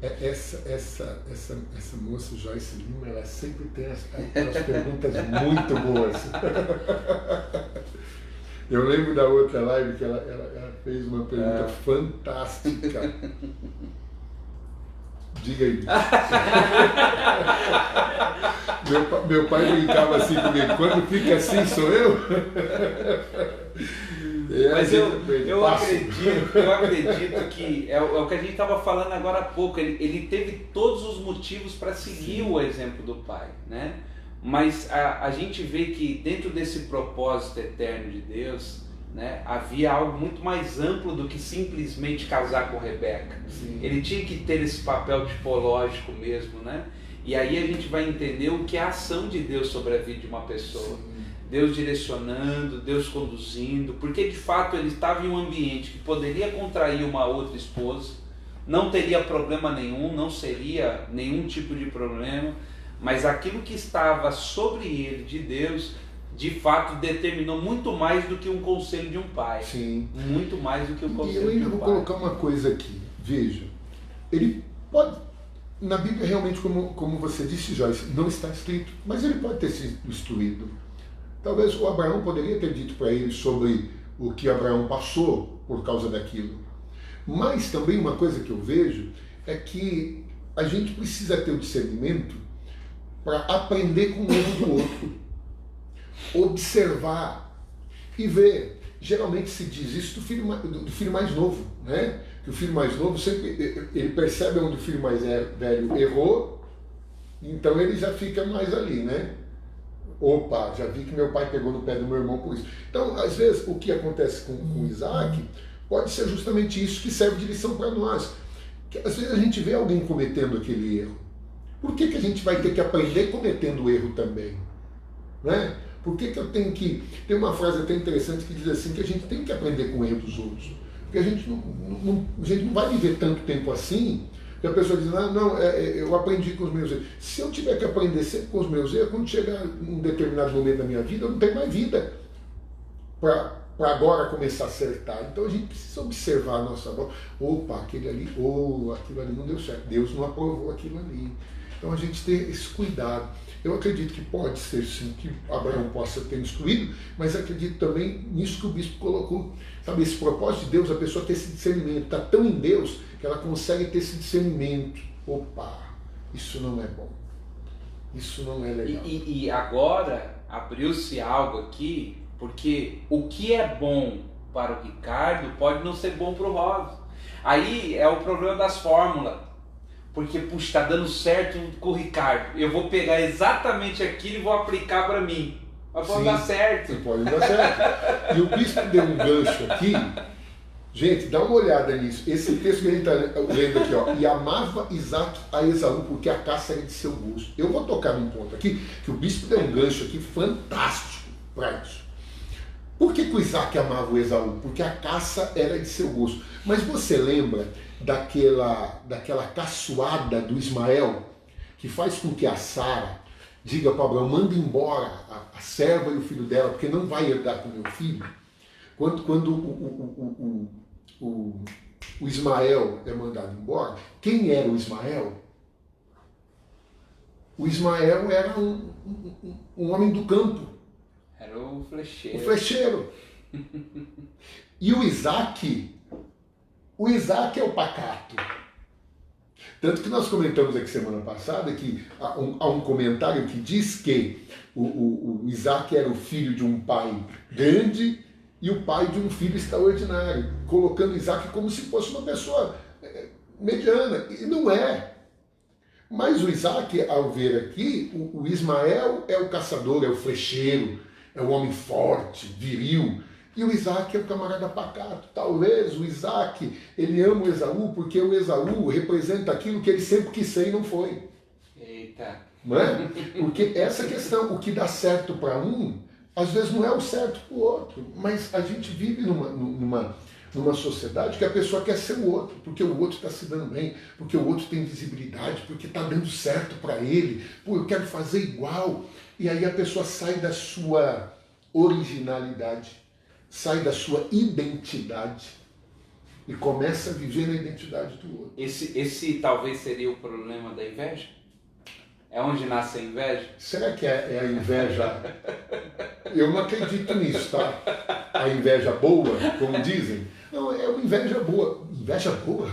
Essa moça Joyce Lima, ela sempre tem aquelas perguntas muito boas. Eu lembro da outra live que ela fez uma pergunta fantástica. Diga aí. Meu pai brincava assim comigo, quando fica assim sou eu? Mas eu acredito que é o que a gente estava falando agora há pouco, ele teve todos os motivos para seguir o exemplo do pai, né? Mas a gente vê que dentro desse propósito eterno de Deus, né, havia algo muito mais amplo do que simplesmente casar com Rebeca. Sim. Ele tinha que ter esse papel tipológico mesmo, né? E aí a gente vai entender o que é a ação de Deus sobre a vida de uma pessoa. Sim. Deus direcionando, Deus conduzindo, porque de fato ele estava em um ambiente que poderia contrair uma outra esposa, não teria problema nenhum, não seria nenhum tipo de problema, mas aquilo que estava sobre ele de Deus, de fato determinou muito mais do que um conselho de um pai. Sim. Muito mais do que um conselho de um pai. E eu ainda vou colocar uma coisa aqui. Veja, ele pode, na Bíblia realmente, como você disse, Joyce, não está escrito, mas ele pode ter sido instruído. Talvez o Abraão poderia ter dito para ele sobre o que Abraão passou por causa daquilo. Mas também uma coisa que eu vejo é que a gente precisa ter o discernimento para aprender com o erro do outro, observar e ver. Geralmente se diz isso do filho mais novo, né? Que o filho mais novo sempre ele percebe onde o filho mais velho errou, então ele já fica mais ali, né? Opa, já vi que meu pai pegou no pé do meu irmão por isso. Então, às vezes, o que acontece com Isaac pode ser justamente isso que serve de lição para nós. Que, às vezes a gente vê alguém cometendo aquele erro. Por que a gente vai ter que aprender cometendo o erro também? Né? Por que eu tenho que... Tem uma frase até interessante que diz assim, que a gente tem que aprender com o erro dos outros. Porque a gente não vai viver tanto tempo assim, que a pessoa diz, eu aprendi com os meus erros. Se eu tiver que aprender sempre com os meus erros, quando chegar um determinado momento da minha vida, eu não tenho mais vida para agora começar a acertar. Então a gente precisa observar a nossa volta. Opa, aquilo ali não deu certo. Deus não aprovou aquilo ali. Então a gente ter esse cuidado. Eu acredito que pode ser sim que Abraão possa ter instruído, mas acredito também nisso que o bispo colocou. Sabe, esse propósito de Deus, a pessoa ter esse discernimento, está tão em Deus que ela consegue ter esse discernimento. Opa, isso não é bom. Isso não é legal. E agora abriu-se algo aqui, porque o que é bom para o Ricardo pode não ser bom para o Robson. Aí é o problema das fórmulas. Porque, puxa, está dando certo com o Ricardo. Eu vou pegar exatamente aquilo e vou aplicar para mim. Mas pode dar certo. Pode dar certo. E o bispo deu um gancho aqui. Gente, dá uma olhada nisso. Esse texto que a gente está lendo aqui, ó. E amava Isaac a Esaú, porque a caça era de seu gosto. Eu vou tocar num ponto aqui, que o bispo deu um gancho aqui fantástico para isso. Por que o Isaac amava o Esaú? Porque a caça era de seu gosto. Mas você lembra daquela caçoada do Ismael, que faz com que a Sara diga para Abraão, manda embora a serva e o filho dela, porque não vai herdar com meu filho? Quando o Ismael é mandado embora, quem era o Ismael? O Ismael era um homem do campo. Era o flecheiro. O flecheiro. E o Isaac é o pacato. Tanto que nós comentamos aqui semana passada que há um comentário que diz que o Isaac era o filho de um pai grande e o pai de um filho extraordinário, colocando Isaac como se fosse uma pessoa mediana. E não é. Mas o Isaac, ao ver aqui, o Ismael é o caçador, é o flecheiro, é o homem forte, viril. E o Isaac é o camarada pacato. Talvez o Isaac, ele ama o Esaú porque o Esaú representa aquilo que ele sempre quis ser e não foi. Eita! Não é? Porque essa questão, o que dá certo para um, às vezes não é o certo para o outro. Mas a gente vive numa sociedade que a pessoa quer ser o outro, porque o outro está se dando bem, porque o outro tem visibilidade, porque está dando certo para ele. Pô, eu quero fazer igual. E aí a pessoa sai da sua originalidade, sai da sua identidade e começa a viver na identidade do outro. Esse talvez seria o problema da inveja? É onde nasce a inveja? Será que é a inveja? Eu não acredito nisso, tá? A inveja boa, como dizem. Não, é uma inveja boa. Inveja boa?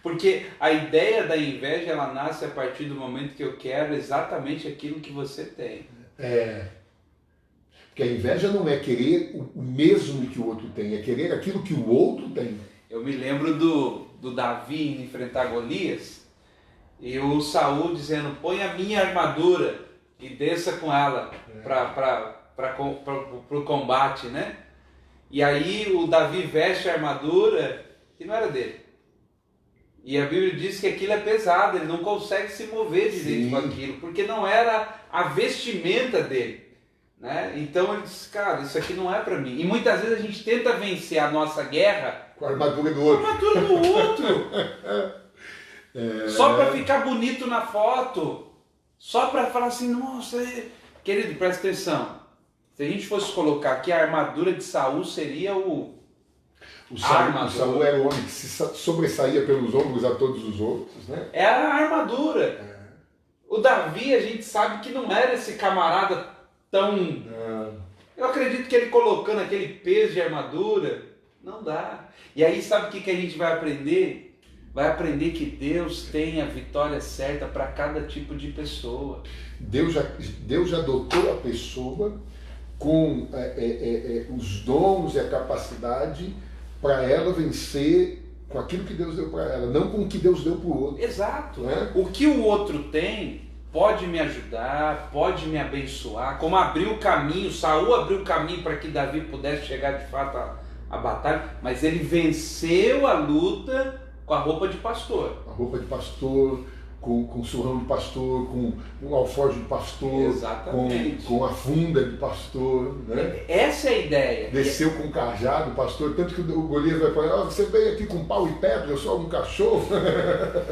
Porque a ideia da inveja, ela nasce a partir do momento que eu quero exatamente aquilo que você tem. Porque a inveja não é querer o mesmo que o outro tem, é querer aquilo que o outro tem. Eu me lembro do Davi indo enfrentar Golias, e o Saul dizendo, põe a minha armadura e desça com ela para o combate, né? E aí o Davi veste a armadura e não era dele. E a Bíblia diz que aquilo é pesado, ele não consegue se mover direito com aquilo, porque não era a vestimenta dele. Né? Então ele disse, cara, isso aqui não é para mim. E muitas vezes a gente tenta vencer a nossa guerra Com a armadura do Com a outro. armadura do outro. Só para ficar bonito na foto. Só para falar assim, nossa, querido, presta atenção. Se a gente fosse colocar aqui, a armadura de Saul seria O Saul era o homem que se sobressaía pelos ombros a todos os outros, né? É a armadura. O Davi, a gente sabe que não era esse camarada tão... Eu acredito que ele colocando aquele peso de armadura, não dá. E aí sabe o que a gente vai aprender? Vai aprender que Deus tem a vitória certa para cada tipo de pessoa. Deus já dotou a pessoa com os dons e a capacidade para ela vencer com aquilo que Deus deu para ela, não com o que Deus deu para o outro. Exato. Né? O que o outro tem pode me ajudar, pode me abençoar, como abriu o caminho, Saul abriu o caminho para que Davi pudesse chegar de fato à batalha, mas ele venceu a luta com a roupa de pastor. A roupa de pastor, com surrão de pastor, com um alforje de pastor, exatamente, com a funda de pastor. Né? Essa é a ideia. Desceu com cajado, pastor, tanto que o Golias vai falar, você veio aqui com pau e pedra, eu sou um cachorro.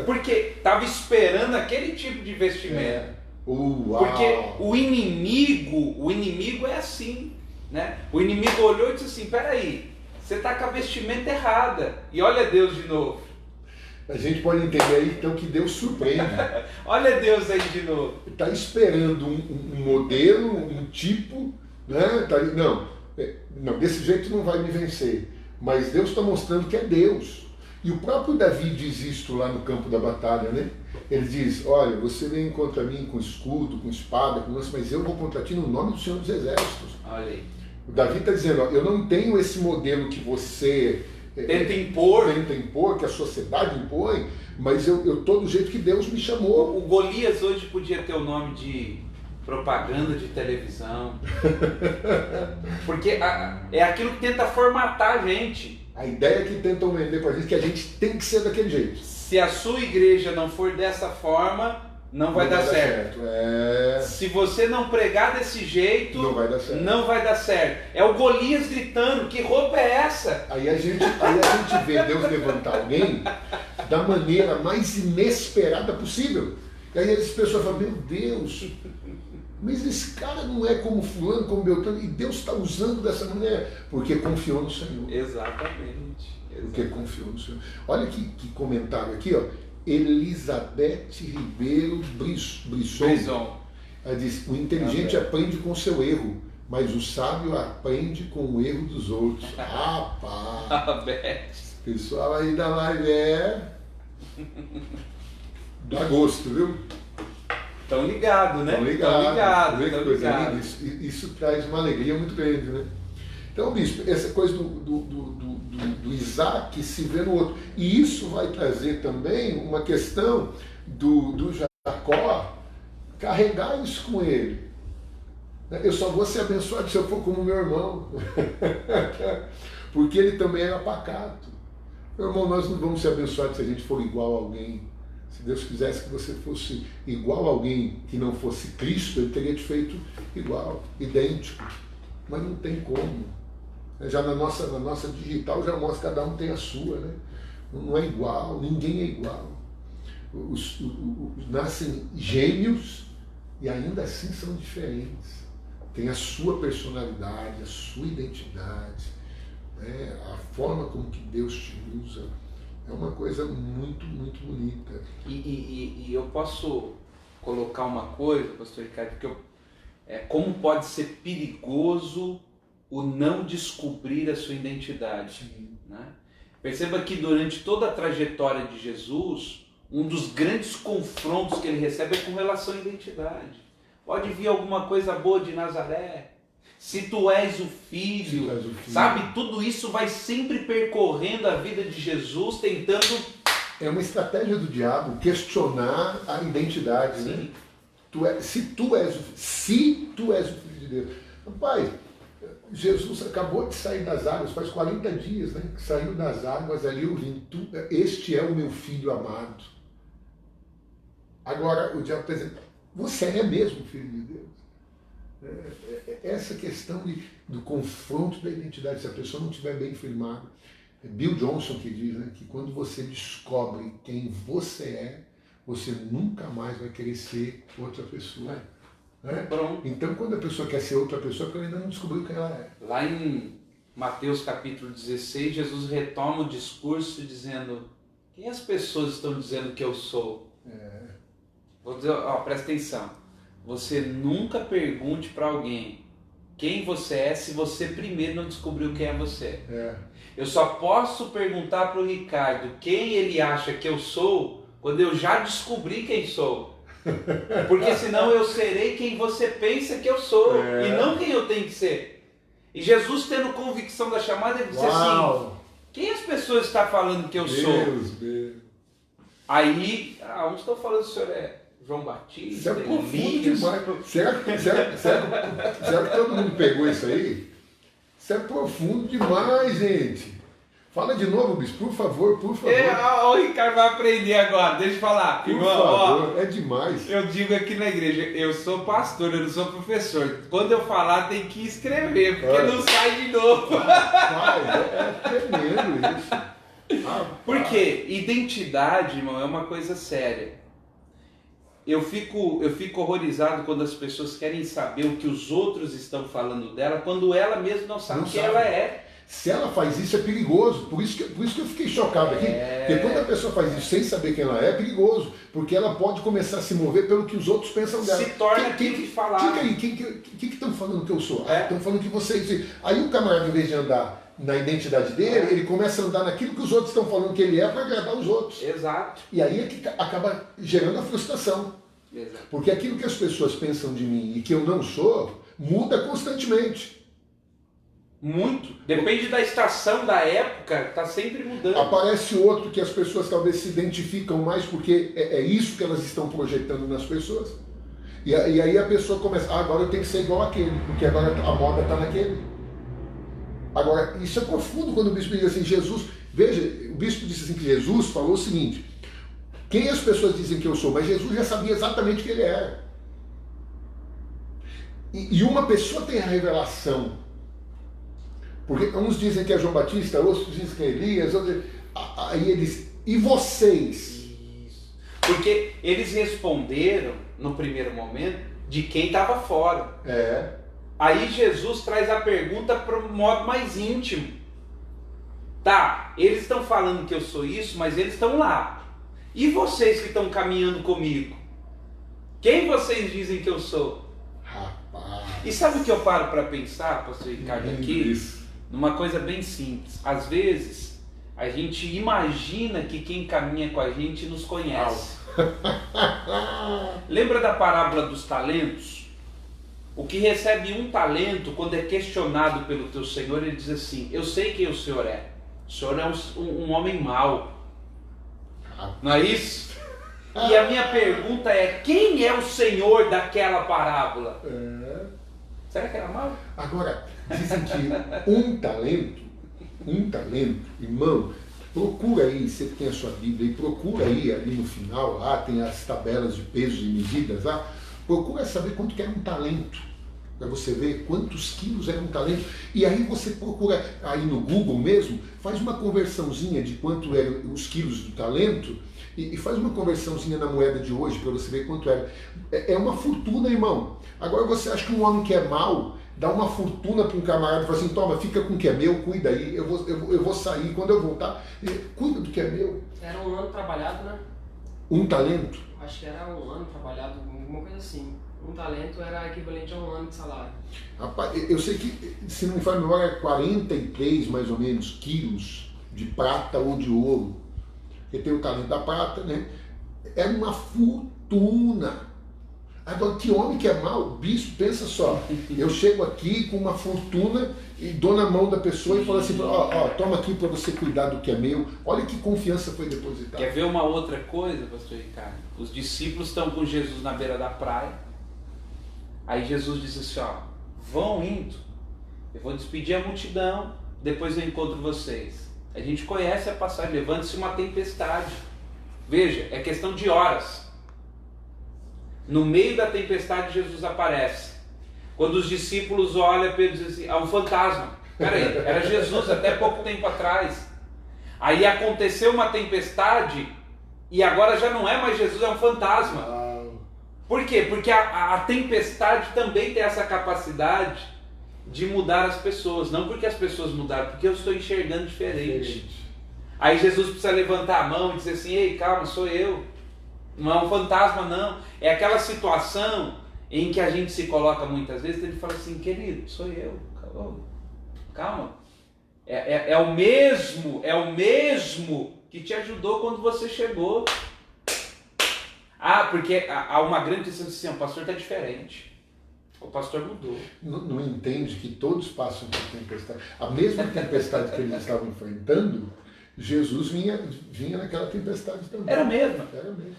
Porque estava esperando aquele tipo de vestimento. Uau. Porque o inimigo é assim. Né? O inimigo olhou e disse assim, peraí, você está com a vestimenta errada. E olha Deus de novo. A gente pode entender aí então que Deus surpreende. Olha Deus aí de novo. Está esperando um modelo, um tipo, né? Não, desse jeito não vai me vencer. Mas Deus está mostrando que é Deus. E o próprio Davi diz isto lá no campo da batalha, né? Ele diz, olha, você vem contra mim com escudo, com espada, com lança, mas eu vou contra ti no nome do Senhor dos Exércitos. Olha aí. O Davi está dizendo, ó, eu não tenho esse modelo que você... Tenta impor, que a sociedade impõe, mas eu tô do jeito que Deus me chamou. O Golias hoje podia ter o nome de propaganda de televisão. Porque é aquilo que tenta formatar a gente. A ideia que tentam vender pra gente é que a gente tem que ser daquele jeito. Se a sua igreja não for dessa forma, não vai dar certo. Se você não pregar desse jeito, não vai dar certo. É o Golias gritando, que roupa é essa? Aí a gente vê Deus levantar alguém da maneira mais inesperada possível. E aí as pessoas falam, meu Deus, mas esse cara não é como fulano, como Beltrano, e Deus está usando dessa maneira, porque confiou no Senhor. Exatamente. Porque confiou no Senhor. Olha que comentário aqui, ó. Elizabeth Ribeiro Brisson. Ela diz, o inteligente aprende com o seu erro, mas o sábio aprende com o erro dos outros. Rapaz! Pessoal aí da live dá gosto, viu? Estão ligados, né? Estão ligados. Isso traz uma alegria muito grande, né? Então, bispo, essa coisa do Isaac se vê no outro. E isso vai trazer também uma questão do Jacó carregar isso com ele. Eu só vou ser abençoado se eu for como meu irmão. Porque ele também era pacato. Meu irmão, nós não vamos ser abençoados se a gente for igual a alguém. Se Deus quisesse que você fosse igual a alguém que não fosse Cristo, Ele teria te feito igual, idêntico. Mas não tem como. Já na nossa digital já mostra que cada um tem a sua, né? Não é igual, ninguém é igual. Nascem gêmeos e ainda assim são diferentes. Tem a sua personalidade, a sua identidade, né? A forma como que Deus te usa. É uma coisa muito, muito bonita. E eu posso colocar uma coisa, pastor Ricardo, porque como pode ser perigoso o não descobrir a sua identidade. Né? Perceba que durante toda a trajetória de Jesus, um dos grandes confrontos que ele recebe é com relação à identidade. Pode vir alguma coisa boa de Nazaré, se tu és o filho, sabe? Tudo isso vai sempre percorrendo a vida de Jesus, tentando... É uma estratégia do diabo questionar a identidade. Né? Se tu és o filho de Deus. Pai, Jesus acabou de sair das águas, faz 40 dias, né? Que saiu das águas ali, eu vim. Este é o meu filho amado. Agora o diabo apresenta, você é mesmo filho de Deus. Essa questão do confronto da identidade, se a pessoa não estiver bem firmada. Bill Johnson que diz, né, que quando você descobre quem você é, você nunca mais vai querer ser outra pessoa. Né? Então, quando a pessoa quer ser outra pessoa, é porque ela ainda não descobriu quem ela é. Lá em Mateus capítulo 16, Jesus retoma o discurso dizendo: quem as pessoas estão dizendo que eu sou? Vou dizer, presta atenção. Você nunca pergunte para alguém quem você é se você primeiro não descobriu quem é você. Eu só posso perguntar para o Ricardo quem ele acha que eu sou quando eu já descobri quem sou. Porque senão eu serei quem você pensa que eu sou e não quem eu tenho que ser. E Jesus, tendo convicção da chamada, ele disse assim: quem as pessoas estão falando que eu sou? Aí, uns estão falando que o senhor é João Batista, isso é profundo demais. Será que todo mundo pegou isso aí? Isso é profundo demais, gente. Fala de novo, bispo, por favor, por favor. O Ricardo vai aprender agora, deixa eu falar. Por favor, é demais. Eu digo aqui na igreja, eu sou pastor, eu não sou professor. Quando eu falar, tem que escrever, porque não sai de novo. É tremendo isso. Porque identidade, irmão, é uma coisa séria. Eu fico horrorizado quando as pessoas querem saber o que os outros estão falando dela, quando ela mesma não sabe quem ela é. Se ela faz isso, é perigoso. Por isso que eu fiquei chocado aqui. Porque quando a pessoa faz isso sem saber quem ela é perigoso. Porque ela pode começar a se mover pelo que os outros pensam dela. Se torna aquilo que falaram. O que estão falando que eu sou? Estão falando que você... Aí o camarada, em vez de andar na identidade dele, ele começa a andar naquilo que os outros estão falando que ele é para agradar os outros. Exato. E aí é que acaba gerando a frustração. Exato. Porque aquilo que as pessoas pensam de mim e que eu não sou, muda constantemente. Muito. Depende da estação, da época, está sempre mudando. Aparece outro que as pessoas talvez se identificam mais porque é isso que elas estão projetando nas pessoas. E aí a pessoa começa, agora eu tenho que ser igual àquele, porque agora a moda está naquele. Agora, isso é profundo quando o bispo diz assim, Jesus... Veja, o bispo disse assim que Jesus falou o seguinte: quem as pessoas dizem que eu sou? Mas Jesus já sabia exatamente quem ele era. E uma pessoa tem a revelação. Porque uns dizem que é João Batista, outros dizem que é Elias, aí eles... E vocês? Isso. Porque eles responderam, no primeiro momento, de quem estava fora. Aí Jesus traz a pergunta para o modo mais íntimo. Tá, eles estão falando que eu sou isso, mas eles estão lá. E vocês que estão caminhando comigo? Quem vocês dizem que eu sou? Rapaz. E sabe o que eu paro para pensar, pastor Ricardo, aqui? Isso. Numa coisa bem simples. Às vezes, a gente imagina que quem caminha com a gente nos conhece. Lembra da parábola dos talentos? O que recebe um talento, quando é questionado pelo teu Senhor, ele diz assim: eu sei quem o Senhor é. O Senhor é um homem mau. Não é isso? E a minha pergunta é: quem é o Senhor daquela parábola? Será que era mau? Agora, dizem que um talento, irmão, procura aí, você que tem a sua Bíblia, e procura aí, ali no final, lá tem as tabelas de pesos e medidas lá, procura saber quanto que era um talento, para você ver quantos quilos era um talento. E aí você procura, aí no Google mesmo, faz uma conversãozinha de quanto eram os quilos do talento, e faz uma conversãozinha na moeda de hoje, para você ver quanto era. É uma fortuna, irmão. Agora você acha que um homem que é mau, dá uma fortuna para um camarada e fala assim: toma, fica com o que é meu, cuida aí, eu vou sair, quando eu voltar, cuida do que é meu. Era um ano trabalhado, né? Um talento? Acho que era um ano trabalhado, alguma coisa assim. Um talento era equivalente a um ano de salário. Rapaz, eu sei que, se não me falha a memória, é 43 mais ou menos quilos de prata ou de ouro. Porque tem o talento da prata, né? Era uma fortuna. Agora, que homem que é mau, bicho, pensa só, eu chego aqui com uma fortuna e dou na mão da pessoa e falo assim: ó, toma aqui para você cuidar do que é meu. Olha que confiança foi depositada. Quer ver uma outra coisa, pastor Ricardo? Os discípulos estão com Jesus na beira da praia. Aí Jesus disse assim: ó, vão indo, eu vou despedir a multidão, depois eu encontro vocês. A gente conhece a passagem: levanta-se uma tempestade. Veja, é questão de horas. No meio da tempestade, Jesus aparece. Quando os discípulos olham para ele e dizem assim: há um fantasma. Peraí, era Jesus até pouco tempo atrás. Aí aconteceu uma tempestade e agora já não é mais Jesus, é um fantasma. Por quê? Porque a tempestade também tem essa capacidade de mudar as pessoas. Não porque as pessoas mudaram, porque eu estou enxergando diferente. Aí Jesus precisa levantar a mão e dizer assim: ei, calma, sou eu. Não é um fantasma, não. É aquela situação em que a gente se coloca muitas vezes, ele fala assim: querido, sou eu. Calma. É o mesmo que te ajudou quando você chegou. Porque há uma grande questão assim: o pastor está diferente. O pastor mudou. Não entende que todos passam por tempestade. A mesma tempestade que eles estavam enfrentando, Jesus vinha naquela tempestade também. Era a mesma.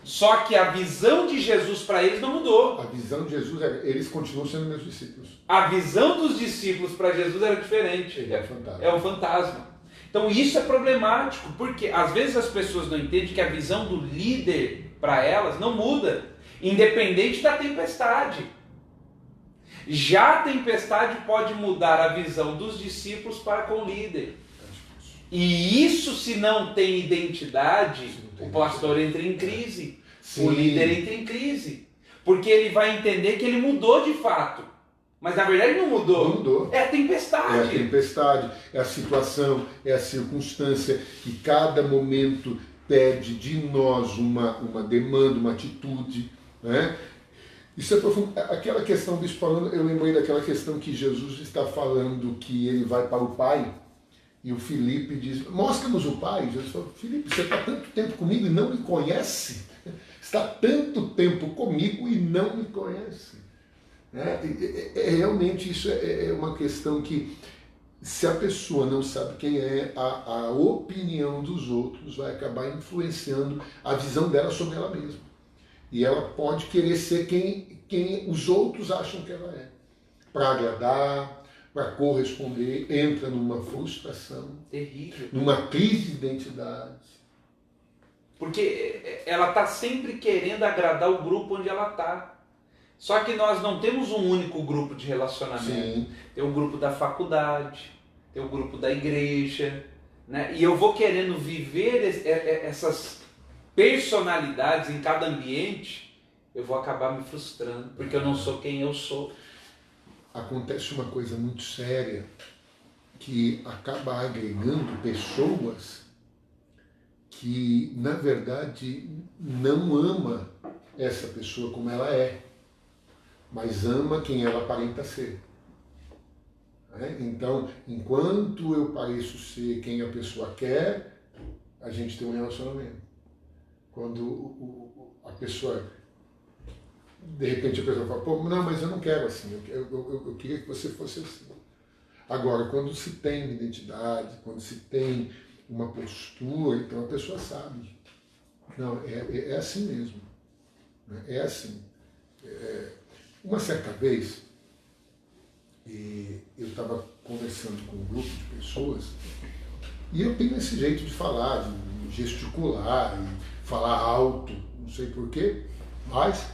Só que a visão de Jesus para eles não mudou. A visão de Jesus, eles continuam sendo meus discípulos. A visão dos discípulos para Jesus era diferente. Ele é um fantasma. É um fantasma. Então isso é problemático, porque às vezes as pessoas não entendem que a visão do líder para elas não muda, independente da tempestade. Já a tempestade pode mudar a visão dos discípulos para com o líder. E isso, se não tem identidade, o pastor entra em crise. Sim. O líder entra em crise. Porque ele vai entender que ele mudou de fato. Mas na verdade não mudou. Não mudou. É a tempestade. É a tempestade, é a situação, é a circunstância que cada momento pede de nós uma demanda, uma atitude, né? Isso é profundo. Aquela questão, bispo falando, eu lembrei daquela questão que Jesus está falando que ele vai para o Pai e o Filipe diz: mostra-nos o Pai. Jesus falou: Filipe, você está tanto tempo comigo e não me conhece? Está tanto tempo comigo e não me conhece. Realmente isso é uma questão que, se a pessoa não sabe quem é, a opinião dos outros vai acabar influenciando a visão dela sobre ela mesma. E ela pode querer ser quem os outros acham que ela é. Para agradar, para corresponder, entra numa frustração, terrível, numa crise de identidade. Porque ela está sempre querendo agradar o grupo onde ela está. Só que nós não temos um único grupo de relacionamento. Sim. Tem o grupo da faculdade, tem o grupo da igreja, né? E eu vou querendo viver essas personalidades em cada ambiente, eu vou acabar me frustrando, porque eu não sou quem eu sou. Acontece uma coisa muito séria, que acaba agregando pessoas que, na verdade, não ama essa pessoa como ela é, mas ama quem ela aparenta ser. Então, enquanto eu pareço ser quem a pessoa quer, a gente tem um relacionamento. Quando a pessoa, de repente a pessoa fala: pô, não, mas eu não quero assim, eu queria que você fosse assim. Agora, quando se tem uma identidade, quando se tem uma postura, então a pessoa sabe. Não, é assim mesmo. É assim. Uma certa vez, eu estava conversando com um grupo de pessoas, e eu tenho esse jeito de falar, de gesticular, e falar alto, não sei porquê, mas...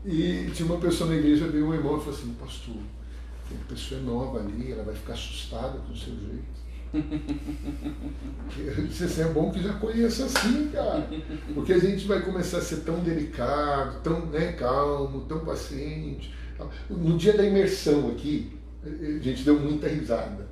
E tinha uma pessoa na igreja, veio um irmão e falou assim: pastor, a pessoa é nova ali, ela vai ficar assustada com o seu jeito. Eu disse assim: é bom que já conheça assim, cara, porque a gente vai começar a ser tão delicado, tão calmo, tão paciente. No dia da imersão aqui, a gente deu muita risada,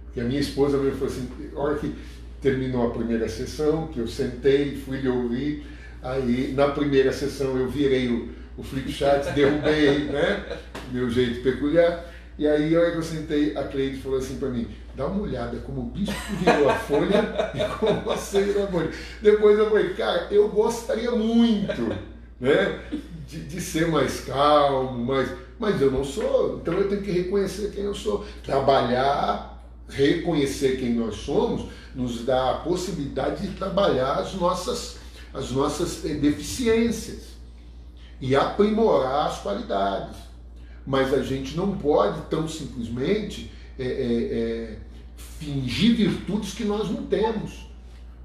porque a minha esposa me falou assim: a hora que terminou a primeira sessão, que eu sentei, fui lhe ouvir, aí na primeira sessão eu virei o flip chart, derrubei, né, meu jeito peculiar, e aí a hora que eu sentei, a Cleide falou assim para mim: dá uma olhada como o bispo virou a folha e como você virou a folha. Depois eu falei: cara, eu gostaria muito, né, de ser mais calmo, mas eu não sou, então eu tenho que reconhecer quem eu sou. Trabalhar, reconhecer quem nós somos, nos dá a possibilidade de trabalhar as nossas deficiências e aprimorar as qualidades. Mas a gente não pode tão simplesmente fingir virtudes que nós não temos,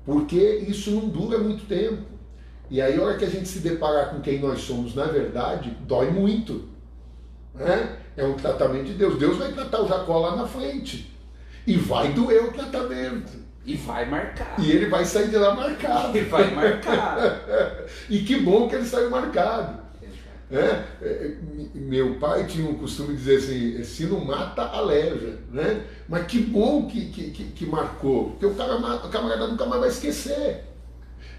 porque isso não dura muito tempo. E aí, a hora que a gente se deparar com quem nós somos, na verdade, dói muito. Né? É um tratamento de Deus. Deus vai tratar o Jacó lá na frente. E vai doer o tratamento. E vai marcar. E ele vai sair de lá marcado. E vai marcar. E que bom que ele saiu marcado. Meu pai tinha um costume de dizer assim, se não mata, aleja, né? Mas que bom que marcou, porque o camarada nunca mais vai esquecer.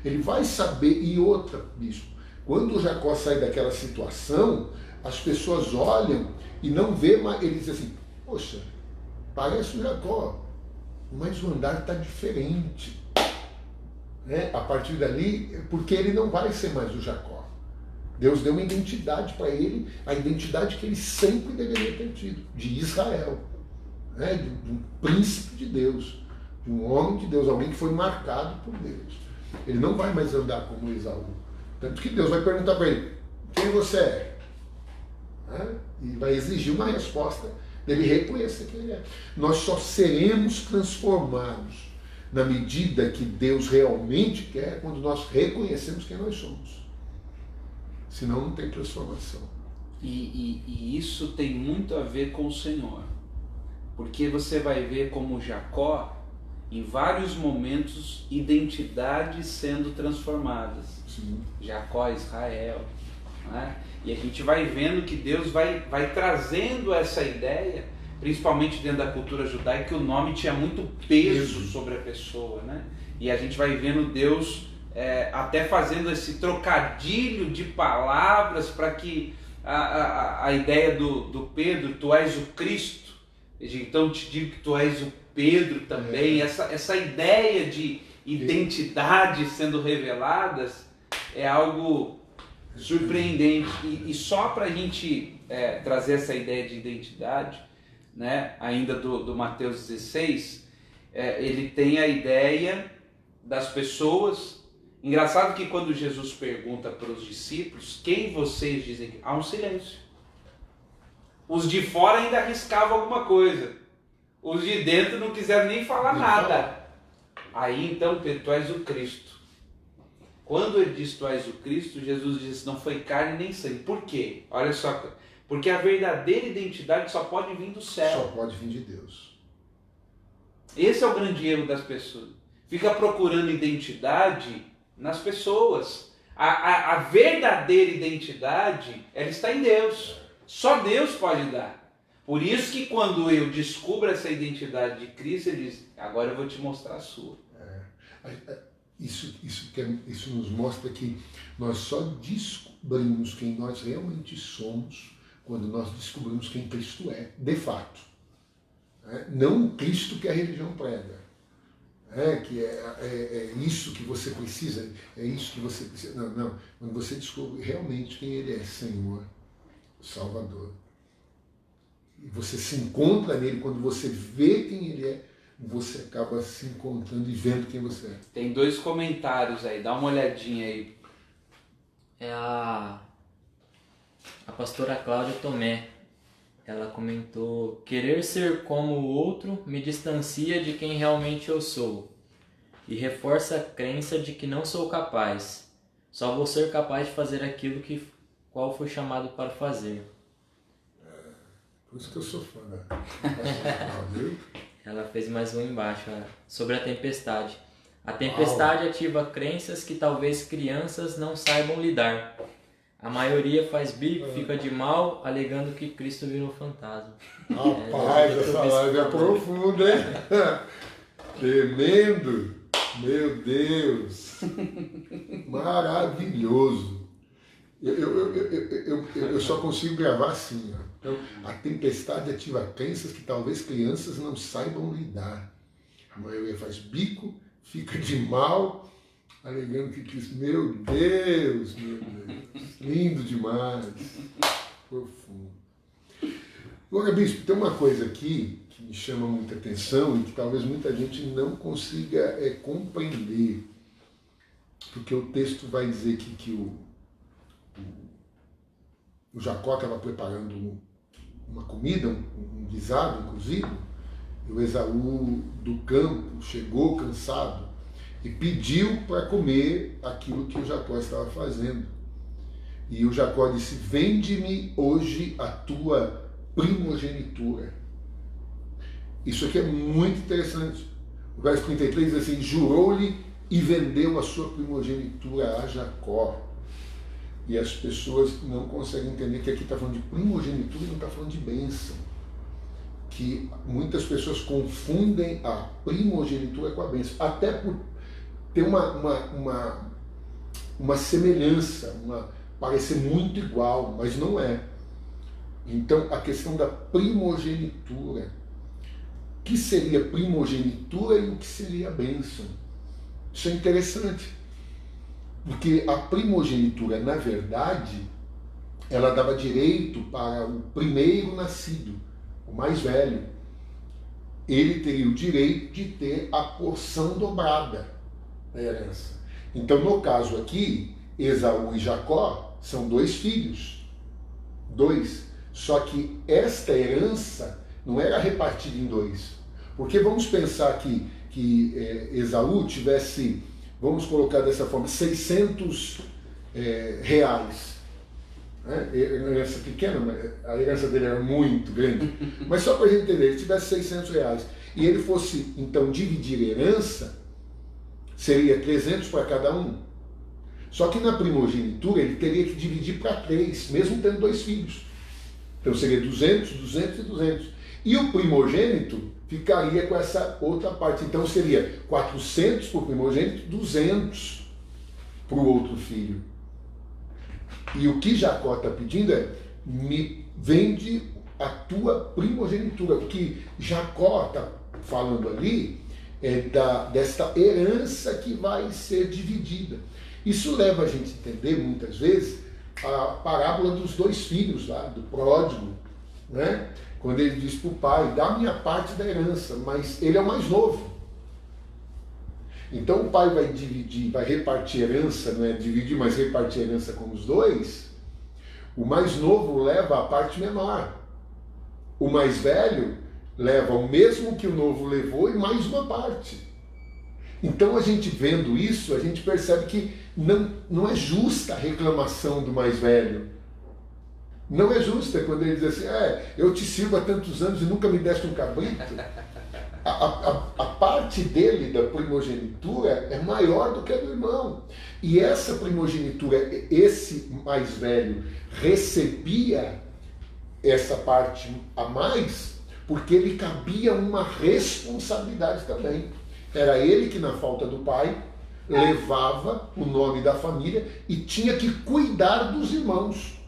Ele vai saber. E outra, bispo, quando o Jacó sai daquela situação, as pessoas olham e não vê mais, ele diz assim, poxa, parece o Jacó, mas o andar está diferente. A partir dali, porque ele não vai ser mais o Jacó. Deus deu uma identidade para ele, a identidade que ele sempre deveria ter tido, de Israel, de um príncipe de Deus, de um homem de Deus, alguém que foi marcado por Deus. Ele não vai mais andar como Esaú. Tanto que Deus vai perguntar para ele, quem você é? E vai exigir uma resposta dele reconhecer quem ele é. Nós só seremos transformados na medida que Deus realmente quer, quando nós reconhecemos quem nós somos. Senão não tem transformação. E isso tem muito a ver com o Senhor. Porque você vai ver como Jacó, em vários momentos, identidades sendo transformadas. Sim. Jacó, Israel. Né? E a gente vai vendo que Deus vai trazendo essa ideia, principalmente dentro da cultura judaica, que o nome tinha muito peso sobre a pessoa. Né? E a gente vai vendo Deus até fazendo esse trocadilho de palavras para que a ideia do Pedro, tu és o Cristo, então te digo que tu és o Pedro também, essa ideia de identidade sendo reveladas é algo surpreendente. E só para a gente trazer essa ideia de identidade, né, ainda do Mateus 16, ele tem a ideia das pessoas. Engraçado que quando Jesus pergunta para os discípulos, quem vocês dizem que... Há um silêncio. Os de fora ainda arriscavam alguma coisa. Os de dentro não quiseram nem falar nada. Aí então, Pedro, tu és o Cristo. Quando ele diz tu és o Cristo, Jesus diz, não foi carne nem sangue. Por quê? Olha só, porque a verdadeira identidade só pode vir do céu. Só pode vir de Deus. Esse é o grande erro das pessoas. Fica procurando identidade nas pessoas. A verdadeira identidade, ela está em Deus. Só Deus pode dar. Por isso que quando eu descubro essa identidade de Cristo, ele diz, agora eu vou te mostrar a sua. Isso nos mostra que nós só descobrimos quem nós realmente somos quando nós descobrimos quem Cristo é, de fato. Não o Cristo que a religião prega. Que é isso que você precisa, é isso que você precisa. Não. Quando você descobre realmente quem Ele é, Senhor, Salvador, e você se encontra nele, quando você vê quem Ele é, você acaba se encontrando e vendo quem você é. Tem 2 comentários aí, dá uma olhadinha aí. É a pastora Cláudia Tomé. Ela comentou, querer ser como o outro me distancia de quem realmente eu sou e reforça a crença de que não sou capaz. Só vou ser capaz de fazer aquilo qual fui chamado para fazer. Por isso que eu sou fã da viu? Ela fez mais um embaixo, sobre a tempestade. A tempestade ativa crenças que talvez crianças não saibam lidar. A maioria faz bico, fica de mal, alegando que Cristo virou fantasma. Rapaz, essa live é profunda, hein? Tremendo! Meu Deus! Maravilhoso! Eu só consigo gravar assim. Então, a tempestade ativa crenças que talvez crianças não saibam lidar. A maioria faz bico, fica de mal, alegando que Cristo... Meu Deus! Lindo demais! Profundo. Agora, bispo, tem uma coisa aqui que me chama muita atenção e que talvez muita gente não consiga compreender. Porque o texto vai dizer que o Jacó estava preparando uma comida, um guisado, inclusive, e o Esaú do campo chegou cansado e pediu para comer aquilo que o Jacó estava fazendo. E o Jacó disse, vende-me hoje a tua primogenitura. Isso aqui é muito interessante. O verso 33 diz assim: jurou-lhe e vendeu a sua primogenitura a Jacó. E as pessoas não conseguem entender que aqui está falando de primogenitura e não está falando de bênção. Que muitas pessoas confundem a primogenitura com a bênção, até por ter uma semelhança, parecer muito igual, mas não é. Então, a questão da primogenitura, o que seria primogenitura e o que seria bênção? Isso é interessante, porque a primogenitura, na verdade, ela dava direito para o primeiro nascido, o mais velho. Ele teria o direito de ter a porção dobrada da herança. Então, no caso aqui, Esaú e Jacó são 2 filhos. 2. Só que esta herança não era repartida em 2. Porque vamos pensar que Esaú tivesse, vamos colocar dessa forma, 600 reais. Herança pequena, a herança dele era muito grande. Mas só para a gente entender, ele tivesse 600 reais e ele fosse, então, dividir herança, seria 300 para cada um. Só que na primogenitura ele teria que dividir para 3, mesmo tendo 2 filhos. Então seria 200, 200 e 200. E o primogênito ficaria com essa outra parte. Então seria 400 para o primogênito, 200 para o outro filho. E o que Jacó está pedindo é: me vende a tua primogenitura. O que Jacó está falando ali é desta herança que vai ser dividida. Isso leva a gente a entender, muitas vezes, a parábola dos 2 filhos lá, do pródigo, né? Quando ele diz para o pai: dá a minha parte da herança, mas ele é o mais novo. Então o pai vai dividir, vai repartir herança, não é dividir, mas repartir herança com os 2. O mais novo leva a parte menor. O mais velho leva o mesmo que o novo levou e mais uma parte. Então a gente vendo isso, a gente percebe que não é justa a reclamação do mais velho. Não é justa quando ele diz assim: eu te sirvo há tantos anos e nunca me deste um cabrito. A parte dele da primogenitura é maior do que a do irmão. E essa primogenitura, esse mais velho recebia essa parte a mais porque lhe cabia uma responsabilidade também. Era ele que, na falta do pai, levava o nome da família e tinha que cuidar dos irmãos.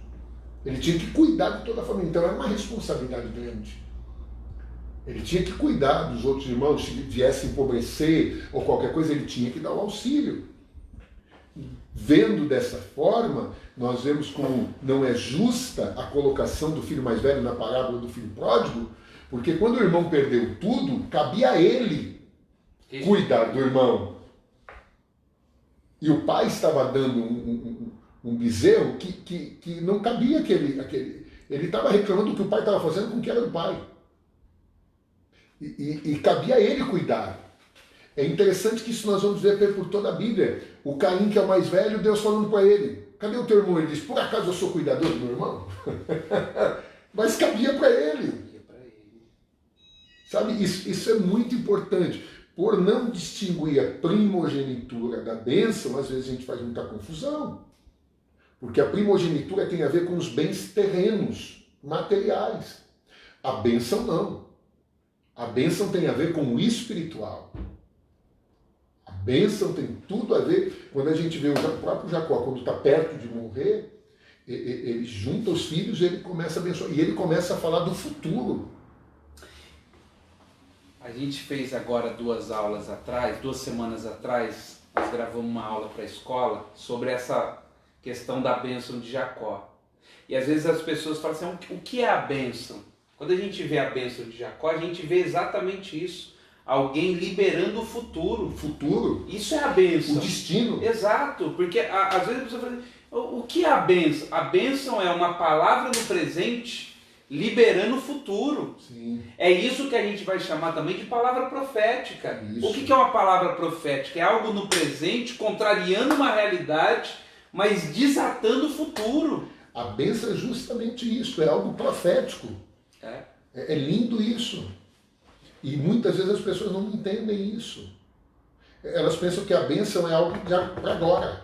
Ele tinha que cuidar de toda a família. Então era uma responsabilidade grande. Ele tinha que cuidar dos outros irmãos. Se viesse empobrecer ou qualquer coisa, ele tinha que dar o auxílio. Vendo dessa forma, nós vemos como não é justa a colocação do filho mais velho na parábola do filho pródigo, porque quando o irmão perdeu tudo, cabia a ele cuidar do irmão. E o pai estava dando um bezerro que não cabia aquele. Ele estava reclamando do que o pai estava fazendo com o que era do pai. E cabia a ele cuidar. É interessante que isso nós vamos ver por toda a Bíblia. O Caim, que é o mais velho, Deus falando para ele: cadê o teu irmão? Ele diz: por acaso eu sou cuidador do meu irmão? Mas cabia para ele. Sabe, isso é muito importante. Por não distinguir a primogenitura da bênção, às vezes a gente faz muita confusão. Porque a primogenitura tem a ver com os bens terrenos, materiais. A bênção não. A bênção tem a ver com o espiritual. A bênção tem tudo a ver. Quando a gente vê o próprio Jacó, quando está perto de morrer, ele junta os filhos e ele começa a abençoar. E ele começa a falar do futuro. A gente fez agora 2 semanas atrás, nós gravamos uma aula para a escola sobre essa questão da bênção de Jacó. E às vezes as pessoas falam assim: o que é a bênção? Quando a gente vê a bênção de Jacó, a gente vê exatamente isso. Alguém liberando o futuro. Futuro. Isso é a bênção. O destino. Exato, porque às vezes a pessoa fala assim: o que é a bênção? A bênção é uma palavra no presente liberando o futuro. Sim. É isso que a gente vai chamar também de palavra profética. Isso. O que é uma palavra profética? É algo no presente, contrariando uma realidade, mas desatando o futuro. A bênção é justamente isso, é algo profético. É lindo isso. E muitas vezes as pessoas não entendem isso. Elas pensam que a bênção é algo para agora.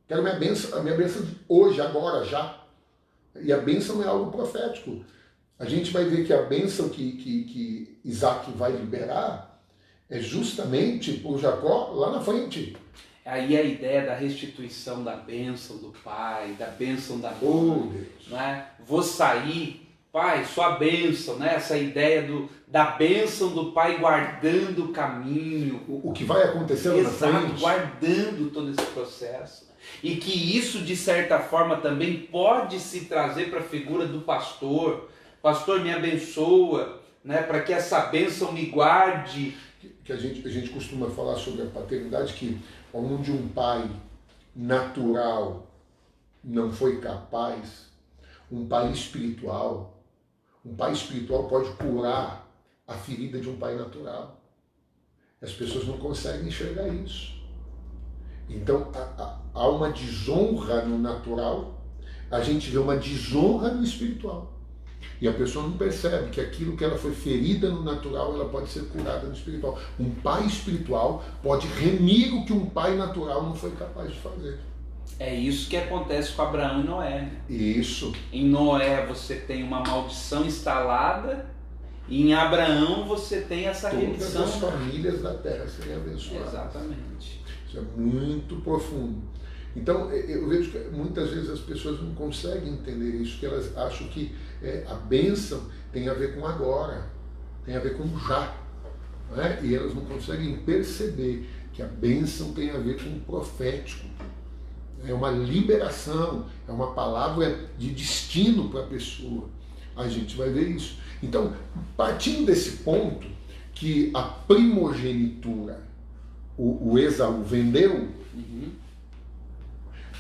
Quero a minha bênção de hoje, agora, já. E a bênção é algo profético. A gente vai ver que a bênção que Isaac vai liberar é justamente por Jacó lá na frente. Aí a ideia da restituição da bênção do pai, da bênção da Oh, mãe, Deus. né? Vou sair, pai, sua bênção, né? Essa ideia da bênção do pai guardando o caminho. O que vai acontecendo na Exato, frente. guardando todo esse processo. E que isso, de certa forma, também pode se trazer para a figura do pastor. Pastor, me abençoa, né? Para que essa bênção me guarde. Que a gente costuma falar sobre a paternidade, que onde um pai natural não foi capaz, um pai espiritual pode curar a ferida de um pai natural. As pessoas não conseguem enxergar isso. Então há uma desonra no natural, a gente vê uma desonra no espiritual. E a pessoa não percebe que aquilo que ela foi ferida no natural, ela pode ser curada no espiritual. Um pai espiritual pode remir o que um pai natural não foi capaz de fazer. É isso que acontece com Abraão e Noé, né? Isso. Em Noé você tem uma maldição instalada, e em Abraão você tem essa Todas remissão. as famílias da terra serem abençoadas. Exatamente. Isso é muito profundo. Então, eu vejo que muitas vezes as pessoas não conseguem entender isso, que elas acham que a bênção tem a ver com agora, tem a ver com já. Não é? E elas não conseguem perceber que a bênção tem a ver com o profético. É uma liberação, é uma palavra de destino para a pessoa. A gente vai ver isso. Então, partindo desse ponto, que a primogenitura, o Esaú vendeu,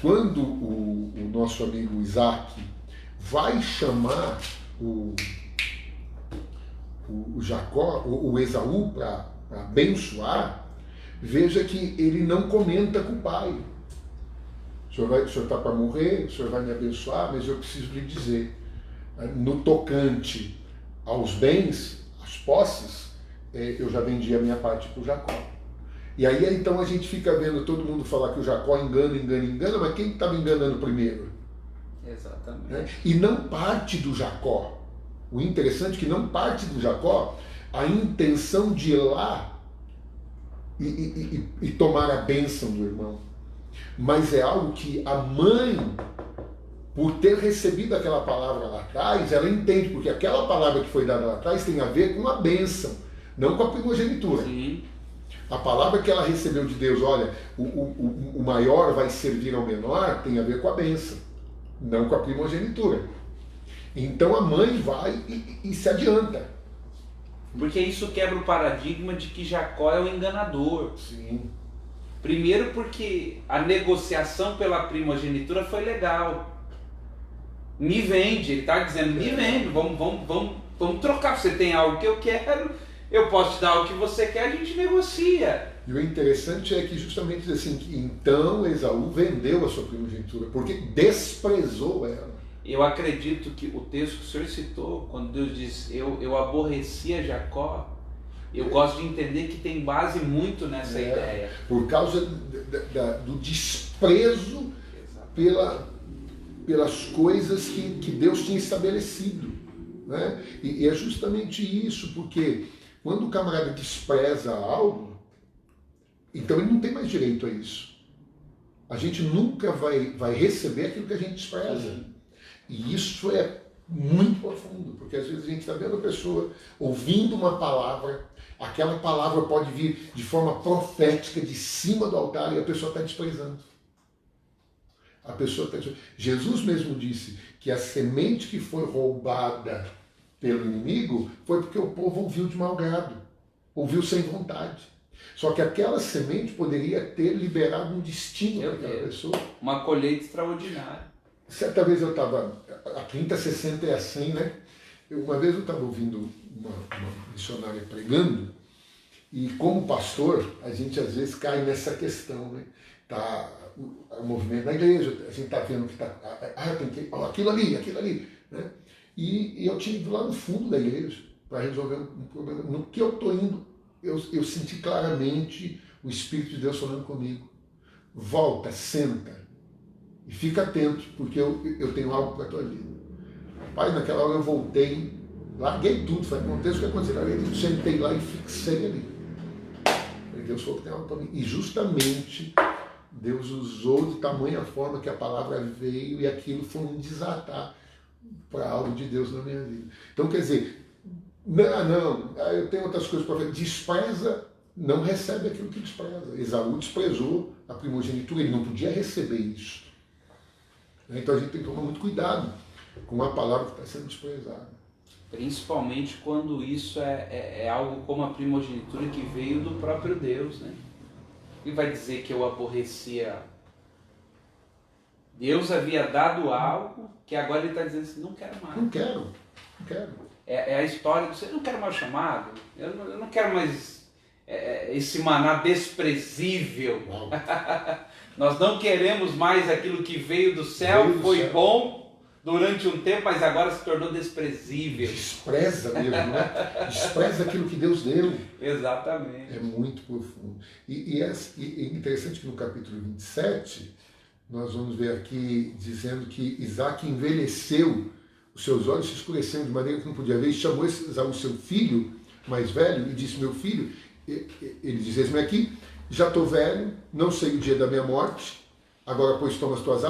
quando o nosso amigo Isaac vai chamar o Jacó, o Esaú, para abençoar, veja que ele não comenta com o pai. O senhor está para morrer, o senhor vai me abençoar, mas eu preciso lhe dizer, no tocante aos bens, às posses, eu já vendi a minha parte para o Jacó. E aí então a gente fica vendo todo mundo falar que o Jacó engana, mas quem estava enganando primeiro? Exatamente. Né? E não parte do Jacó. O interessante é que não parte do Jacó a intenção de ir lá e tomar a bênção do irmão. Mas é algo que a mãe, por ter recebido aquela palavra lá atrás, ela entende, porque aquela palavra que foi dada lá atrás tem a ver com a bênção, não com a primogenitura. Sim. A palavra que ela recebeu de Deus, olha, o maior vai servir ao menor, tem a ver com a bênção, não com a primogenitura. Então a mãe vai e se adianta. Porque isso quebra o paradigma de que Jacó é o enganador. Sim. Primeiro porque a negociação pela primogenitura foi legal. Me vende, ele está dizendo, me vende, vamos trocar. Você tem algo que eu quero, eu posso te dar o que você quer, a gente negocia. E o interessante é que justamente diz assim, que então Esaú vendeu a sua primogenitura, porque desprezou ela. Eu acredito que o texto que o senhor citou, quando Deus diz, eu aborrecia Jacó, eu gosto de entender que tem base muito nessa ideia. Por causa do desprezo pelas coisas que Deus tinha estabelecido. Né? E é justamente isso, porque quando o camarada despreza algo, então ele não tem mais direito a isso. A gente nunca vai receber aquilo que a gente despreza. E isso é muito profundo, porque às vezes a gente está vendo a pessoa ouvindo uma palavra, aquela palavra pode vir de forma profética de cima do altar e a pessoa está desprezando. Jesus mesmo disse que a semente que foi roubada pelo inimigo foi porque o povo ouviu de mau grado, ouviu sem vontade. Só que aquela semente poderia ter liberado um destino para aquela pessoa. Uma colheita extraordinária. Certa vez eu estava, a 30, 60 é assim, né? Uma vez eu estava ouvindo uma missionária pregando, e como pastor, a gente às vezes cai nessa questão, né? Tá o movimento da igreja, a gente está vendo que está, tem que, aquilo ali, né? E eu tinha ido lá no fundo da igreja, para resolver um problema. No que eu estou indo, eu senti claramente o Espírito de Deus falando comigo. Volta, senta e fica atento, porque eu tenho algo para a tua vida. Pai, naquela hora eu voltei, larguei tudo, falei, aconteça o que acontecer, larguei tudo, sentei lá e fixei ali. Falei, Deus falou que tem algo para mim. E justamente Deus usou de tamanha forma que a palavra veio e aquilo foi um desatar para algo de Deus na minha vida. Então, quer dizer, não, eu tenho outras coisas para fazer. Despreza, não recebe aquilo que despreza. Esaú desprezou a primogenitura, ele não podia receber isso. Então a gente tem que tomar muito cuidado com a palavra que está sendo desprezada. Principalmente quando isso é algo como a primogenitura que veio do próprio Deus, né? Ele vai dizer que eu aborrecia. Deus havia dado algo que agora ele está dizendo assim, não quero mais. Não quero. É a história do eu não quero mais o chamado, eu não quero mais esse maná desprezível. Nós não queremos mais aquilo que veio do céu, foi bom durante um tempo, mas agora se tornou desprezível. Despreza mesmo, né? Despreza aquilo que Deus deu. Exatamente. É muito profundo. E é interessante que no capítulo 27, nós vamos ver aqui dizendo que Isaac envelheceu, os seus olhos se escureceram de maneira que não podia ver, e chamou Esaú, seu filho mais velho, e disse, meu filho, ele diz, eis-me aqui, já estou velho, não sei o dia da minha morte, agora, pois, toma as tuas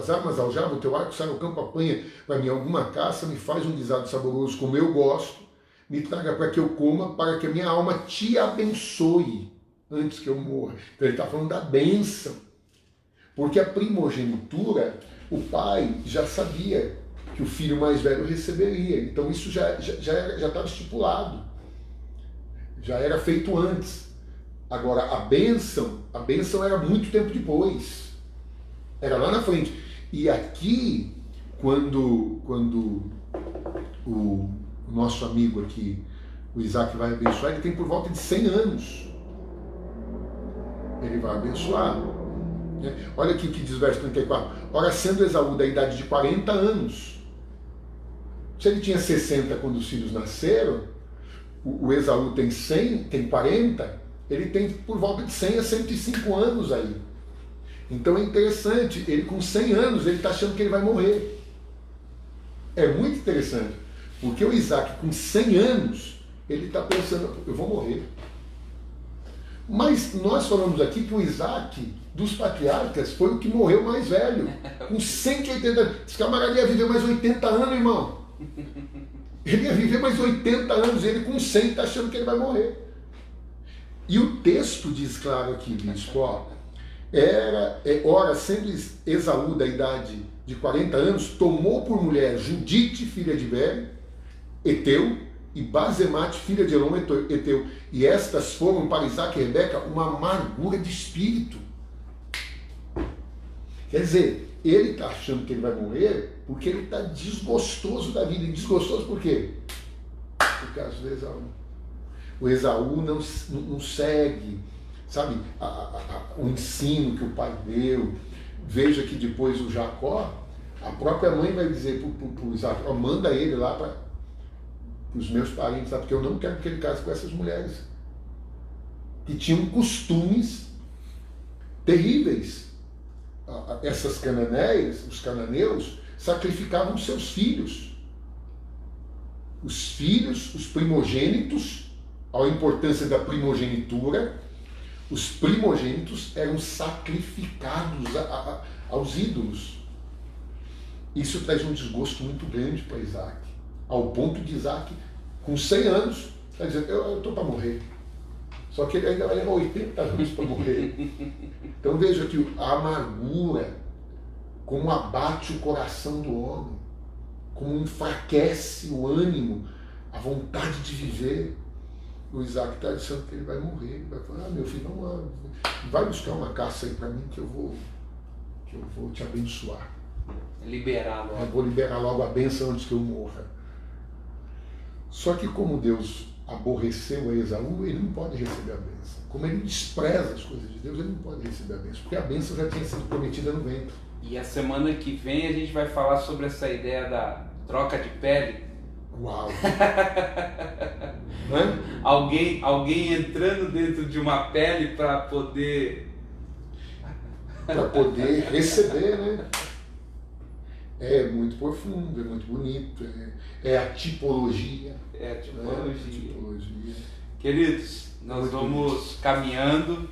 armas, aljava o teu arco, sai ao campo, apanha para mim alguma caça, me faz um guisado saboroso como eu gosto, me traga para que eu coma, para que a minha alma te abençoe antes que eu morra. Então ele está falando da bênção, porque a primogenitura, o pai já sabia que o filho mais velho receberia, então isso já estava estipulado, já era feito antes. Agora, a bênção era muito tempo depois. Era lá na frente. E aqui, quando o nosso amigo aqui, o Isaac, vai abençoar, ele tem por volta de 100 anos. Ele vai abençoar. Olha aqui o que diz o verso 34. Ora, sendo Esaú da idade de 40 anos, se ele tinha 60 quando os filhos nasceram, o Esaú tem 100, tem 40, ele tem por volta de 100 a 105 anos aí. Então é interessante, ele com 100 anos, ele está achando que ele vai morrer. É muito interessante, porque o Isaac com 100 anos, ele está pensando, eu vou morrer. Mas nós falamos aqui que o Isaac, dos patriarcas, foi o que morreu mais velho, com 180 anos. Esse camarada ia viver mais 80 anos, irmão. Ele ia viver mais 80 anos, ele com 100 está achando que ele vai morrer. E o texto diz claro aqui, bispo, ora, sendo Esaú da idade de 40 anos, tomou por mulher Judite, filha de Beer, Eteu, e Basemate, filha de Elon, Eteu. E estas foram para Isaac e Rebeca uma amargura de espírito. Quer dizer, ele está achando que ele vai morrer porque ele está desgostoso da vida. E desgostoso por quê? Por causa do Esaú. O Esaú não segue, sabe, o ensino que o pai deu. Veja que depois o Jacó, a própria mãe vai dizer para o Isaac, manda ele lá para os meus parentes, porque eu não quero que ele case com essas mulheres que tinham costumes terríveis. Essas cananeias, os cananeus, sacrificavam seus filhos. Os filhos, os primogênitos, a importância da primogenitura, os primogênitos eram sacrificados aos ídolos. Isso traz um desgosto muito grande para Isaac, ao ponto de Isaac, com 100 anos, está dizendo, eu estou para morrer. Só que ele ainda vai levar 80 anos para morrer. Então veja que a amargura, como abate o coração do homem, como enfraquece o ânimo, a vontade de viver. O Isaac está dizendo que ele vai morrer. Ele vai falar, meu filho, não, vai buscar uma caça aí para mim que eu vou te abençoar. Liberar logo. Eu vou liberar logo a bênção antes que eu morra. Só que como Deus aborreceu a Esaú, ele não pode receber a bênção. Como ele despreza as coisas de Deus, ele não pode receber a bênção, porque a bênção já tinha sido prometida no ventre. E a semana que vem a gente vai falar sobre essa ideia da troca de pele, Uau! Né? Alguém entrando dentro de uma pele para poder receber, né? É muito profundo, é muito bonito, é a tipologia. É a tipologia. Tipologia. Queridos, nós Muito vamos caminhando.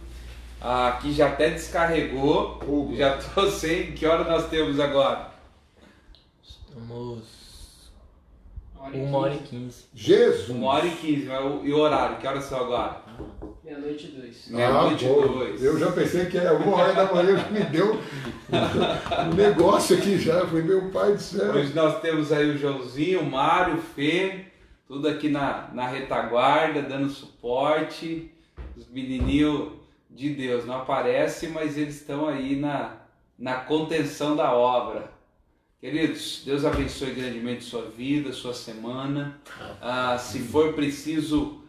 Aqui já até descarregou. Já estou sem. Que hora nós temos agora? Estamos 1h15. Jesus! 1h15. E o horário? Que horas são agora? 12h02. Meia-noite e pô, 2. eu já pensei que era 1h da manhã, que me deu um negócio aqui já. Foi meu pai do céu. Hoje nós temos aí o Joãozinho, o Mário, o Fê, tudo aqui na retaguarda, dando suporte. Os menininhos de Deus não aparecem, mas eles estão aí na contenção da obra. Queridos, Deus abençoe grandemente sua vida, sua semana. Se for preciso,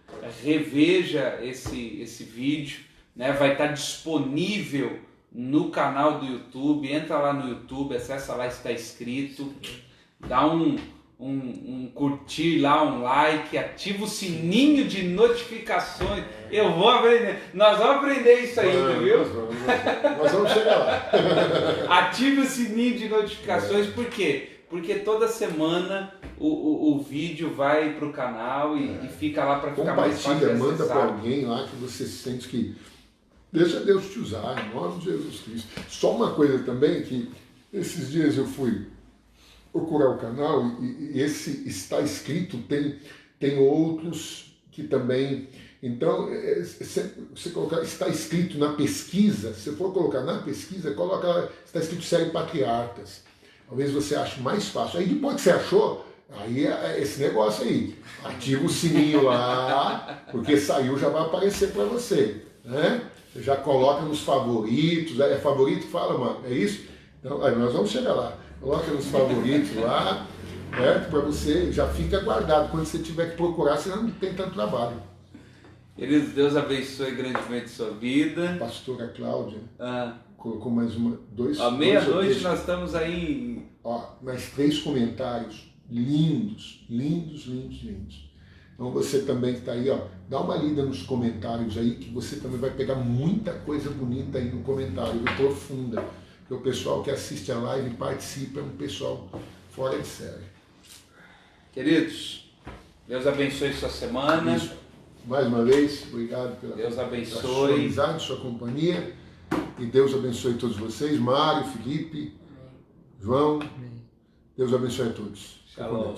reveja esse vídeo, né? Vai estar disponível no canal do YouTube. Entra lá no YouTube, acessa lá, está escrito, dá um curtir lá, um like, ativa o sininho de notificações. Eu vou aprender, nós vamos aprender isso ainda, viu? Nós vamos chegar lá. Ative o sininho de notificações, por quê? Porque toda semana o vídeo vai para o canal e fica lá para ficar mais fácil de Compartilha, manda para acessar. alguém lá que você sente que deixa Deus te usar, em nome de Jesus Cristo. Só uma coisa também, que esses dias eu fui procurar o canal e esse está escrito, tem outros que também. Então, você colocar está escrito na pesquisa, se for colocar na pesquisa, coloca lá, está escrito série Patriarcas. Talvez você ache mais fácil. Aí depois que você achou, aí é esse negócio aí. Ativa o sininho lá, porque saiu, já vai aparecer para você. Né? Você já coloca nos favoritos. É favorito que fala, mano? É isso? Então, aí nós vamos chegar lá. Coloca nos favoritos lá, certo? Para você, já fica guardado. Quando você tiver que procurar, você não tem tanto trabalho. Queridos, Deus abençoe grandemente sua vida. A pastora Cláudia colocou mais dois. À meia-noite dois, nós estamos aí. mais 3 comentários lindos, lindos, lindos, lindos. Então você também que está aí, dá uma lida nos comentários aí, que você também vai pegar muita coisa bonita aí no comentário, profunda. Porque o pessoal que assiste a live e participa é um pessoal fora de série. Queridos, Deus abençoe sua semana. Isso. Mais uma vez, obrigado Deus abençoe. pela sua amizade, sua companhia. E Deus abençoe todos vocês. Mário, Felipe, João. Deus abençoe a todos. Shalom.